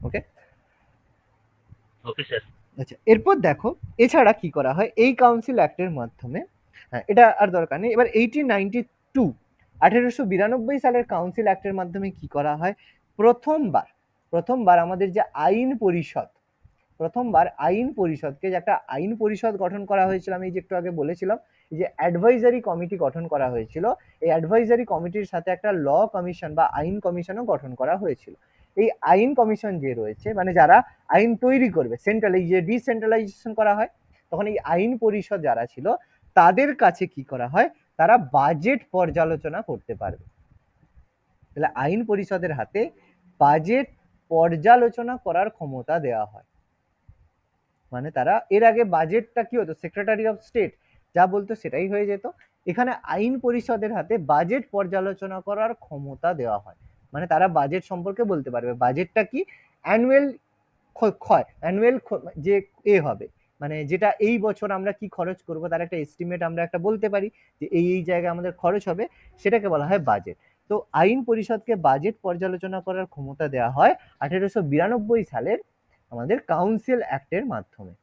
ওকে, ওকে স্যার। আচ্ছা, এরপর দেখো এছাড়া কি করা হয় এই কাউন্সিল অ্যাক্টের মাধ্যমে। হ্যাঁ, এটা আর দরকার নেই। এবার 1892 সালের কাউন্সিল অ্যাক্টের মাধ্যমে কি করা হয়, প্রথমবার আমাদের যে আইন পরিষদ, প্রথমবার আইন পরিষদকে, যে একটা আইন পরিষদ গঠন করা হয়েছিল, আমি যে একটু আগে বলেছিলাম যে অ্যাডভাইজারি কমিটি গঠন করা হয়েছিল, এই অ্যাডভাইজারি কমিটির সাথে একটা ল কমিশন বা আইন কমিশনও গঠন করা হয়েছিল। এই আইন কমিশন যে রয়েছে, মানে যারা আইন তৈরি করবে, সেন্ট্রাল, এই যে ডিসেন্ট্রালাইজেশন করা হয় তখন এই আইন পরিষদ যারা ছিল তাদের কাছে কি করা হয়, তারা বাজেট পর্যালোচনা করতে পারবে। তাহলে আইন পরিষদের হাতে বাজেট পর্যালোচনা করার ক্ষমতা দেওয়া হয়, মানে তারা, এর আগে বাজেটটা কি হতো, সেক্রেটারি অফ স্টেট যা বলতো সেটাই হয়ে যেত, এখানে আইন পরিষদের হাতে বাজেট পর্যালোচনা করার ক্ষমতা দেওয়া হয়, মানে তারা বাজেট সম্পর্কে বলতে পারবে, বাজেটটা কি, অ্যানুয়াল অ্যানুয়াল যে হবে, মানে যেটা এই বছর আমরা কি খরচ করব তার একটা এস্টিমেট আমরা একটা বলতে পারি, যে এই জায়গায় আমাদের খরচ হবে, সেটাকে বলা হয় বাজেট। তো আইন পরিষদকে বাজেট পর্যালোচনা করার ক্ষমতা দেওয়া হয় 1892 সালের আমাদের কাউন্সিল অ্যাক্টের মাধ্যমে।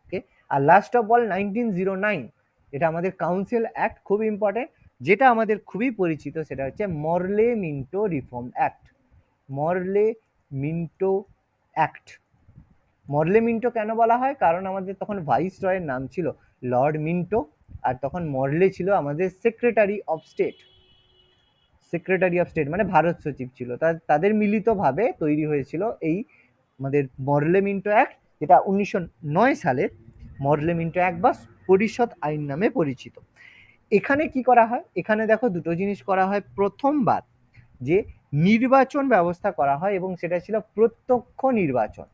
ওকে, আর লাস্ট অফ অল 1909, এটা আমাদের কাউন্সিল অ্যাক্ট, খুব ইম্পর্টেন্ট, যেটা আমাদের খুবই পরিচিত, সেটা হচ্ছে মরলে মিন্টো রিফর্ম অ্যাক্ট। মরলে মিন্টো অ্যাক্ট। মরলে মিন্টো কেন বলা হয়, কারণ আমাদের তখন ভাইস রয়ের নাম ছিল লর্ড মিন্টো, আর তখন মরলে ছিল আমাদের secretary of state. Secretary of state মানে ভারত সচিব ছিল, তাদের মিলিতভাবে তৈরি হয়েছিল এই আমাদের মরলে মিন্টো অ্যাক্ট, যেটা 1909 সালের মরলে মিন্টো অ্যাক্ট বা পরিষদ আইন নামে পরিচিত। এখানে কি করা হয়, এখানে দেখো দুটো জিনিস করা হয়, প্রথমবার যে নির্বাচন ব্যবস্থা করা হয় এবং সেটা ছিল প্রত্যক্ষ নির্বাচন।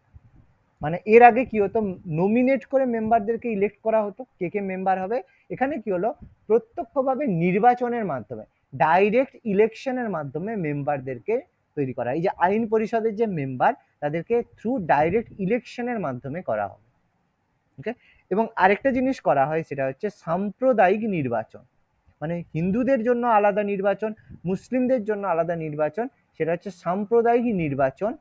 মানে এর আগে কি হতো, নমিনেট করে মেম্বারদেরকে ইলেক্ট করা হতো কে কে মেম্বার হবে। এখানে কি হলো, প্রত্যক্ষভাবে নির্বাচনের মাধ্যমে, ডাইরেক্ট ইলেকশনের মাধ্যমে মেম্বারদেরকে তৈরি করা। এই যে আইন পরিষদের যে মেম্বার, তাদেরকে থ্রু ডাইরেক্ট ইলেকশনের মাধ্যমে করা হবে। ওকে, এবং আরেকটা জিনিস করা হয়, সেটা হচ্ছে সাম্প্রদায়িক নির্বাচন। মানে হিন্দুদের জন্য আলাদা নির্বাচন, মুসলিমদের জন্য আলাদা নির্বাচন, সেটা হচ্ছে সাম্প্রদায়িক নির্বাচন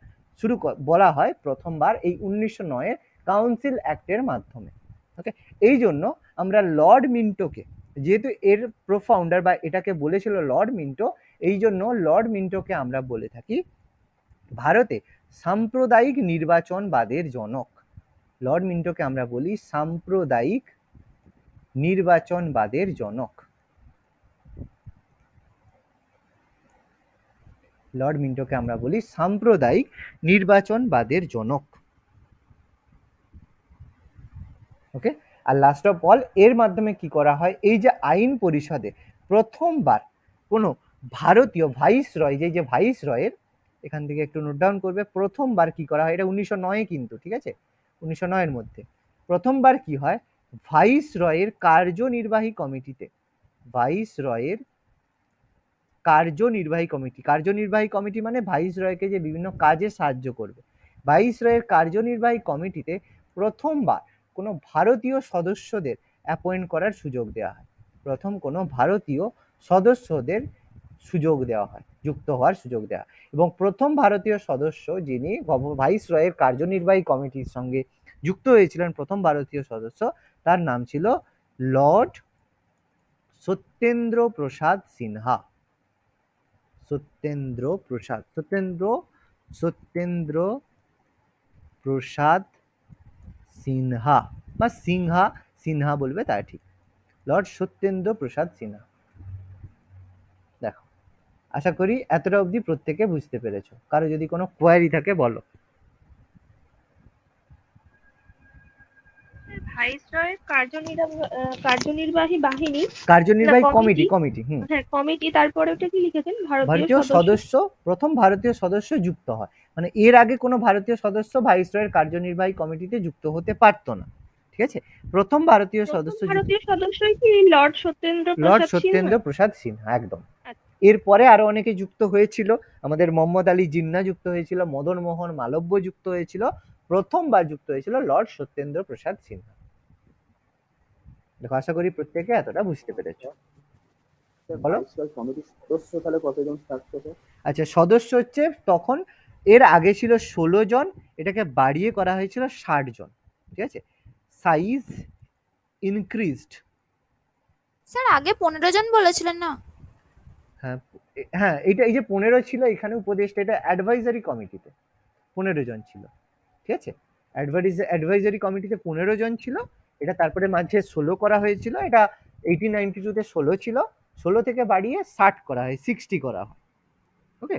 বলা হয় প্রথমবার এই 1909-এর কাউন্সিল অ্যাক্টের মাধ্যমে। ওকে, এই জন্য আমরা লর্ড মিন্টোকে, যেহেতু এর প্রোফাউন্ডার বা এটাকে বলেছিল লর্ড মিন্টো, এই জন্য লর্ড মিন্টোকে আমরা বলে থাকি ভারতে সাম্প্রদায়িক নির্বাচনবাদের জনক। লর্ড মিন্টোকে আমরা বলি সাম্প্রদায়িক নির্বাচনবাদের জনক। লর্ড মিন্টোকে আমরা বলি সাম্প্রদায়িক নির্বাচনবাদের জনক। ওকে, আর লাস্ট অফ অল এর মাধ্যমে কি করা হয়, এই যে আইন পরিষদে প্রথমবার কোনো ভারতীয় ভাইসরয়, যে ভাইসরয়ের, এখান থেকে একটু নোট ডাউন করবে, প্রথমবার কি করা হয়, এটা 1909-এ কিন্তু, ঠিক আছে, 1909-এর মধ্যে প্রথমবার কি হয়, ভাইসরয়ের কার্যনির্বাহী কমিটিতে, ভাইসরয়ের কার্যনির্বাহী কমিটি মানে ভাইসরয়কে যে বিভিন্ন কাজে সাহায্য করবে, ভাইসরয়ের কার্যনির্বাহী কমিটিতে প্রথমবার কোনো ভারতীয় সদস্যদের অ্যাপয়েন্ট করার সুযোগ দেওয়া হয়। প্রথম কোনো ভারতীয় সদস্যদের সুযোগ দেওয়া হয়, যুক্ত হওয়ার সুযোগ দেওয়া হয়। এবং প্রথম ভারতীয় সদস্য যিনি ভাইসরয়ের কার্যনির্বাহী কমিটির সঙ্গে যুক্ত হয়েছিলেন, প্রথম ভারতীয় সদস্য, তার নাম ছিল লর্ড সত্যেন্দ্র প্রসাদ সিনহা। সত্যেন্দ্র প্রসাদ সিনহা বা সিনহা বলবে, তাই ঠিক, লর্ড সত্যেন্দ্র প্রসাদ সিনহা। দেখো, আশা করি এতটা অবধি প্রত্যেকে বুঝতে পেরেছো। কারো যদি কোনো কোয়ারি থাকে বলো। ভাইসরয়ের কার্যনির্বাহী বাহিনী, কার্যনির্বাহী না, কমিটি কমিটি। হ্যাঁ, কমিটি, তারপরে ওটা কি লিখেছেন, ভারতীয় সদস্য, প্রথম ভারতীয় সদস্য যুক্ত হয়। মানে এর আগে কোনো ভারতীয় সদস্য ভাইসরয়ের কার্যনির্বাহী কমিটিতে যুক্ত হতে পারতো না, ঠিক আছে। প্রথম ভারতীয় সদস্যই কি লর্ড সত্যেন্দ্র প্রসাদ সিনহা, একদম। এরপরে আরো অনেকে যুক্ত হয়েছিল, আমাদের মোহাম্মদ আলী জিন্নাহ যুক্ত হয়েছিল, মদন মোহন মালব্য যুক্ত হয়েছিল, প্রথমবার যুক্ত হয়েছিল লর্ড সত্যেন্দ্র প্রসাদ সিনহা। দেখো, আশা করি প্রত্যেকে এতটা বুঝতে পেরেছো। বলো। আচ্ছা, সদস্য হচ্ছে তখন, এর আগে ছিল 16 জন, এটাকে বাড়িয়ে করা হয়েছিল 60 জন, ঠিক আছে, সাইজ ইনক্রিজড। স্যার আগে 15 জন বলেছিলেন না? হ্যাঁ, এটা এই যে 15 ছিল, এখানে উপদেষ্টা, এটা অ্যাডভাইজারি কমিটিতে 15 জন ছিল, ঠিক আছে, অ্যাডভাইজারি কমিটিতে 15 জন ছিল, এটা তারপরে মাঝে 16 করা হয়েছিল, এটা 1892-তে 16 ছিল, 16 থেকে বাড়িয়ে 60 করা হয়, 60 করা হয়। ওকে,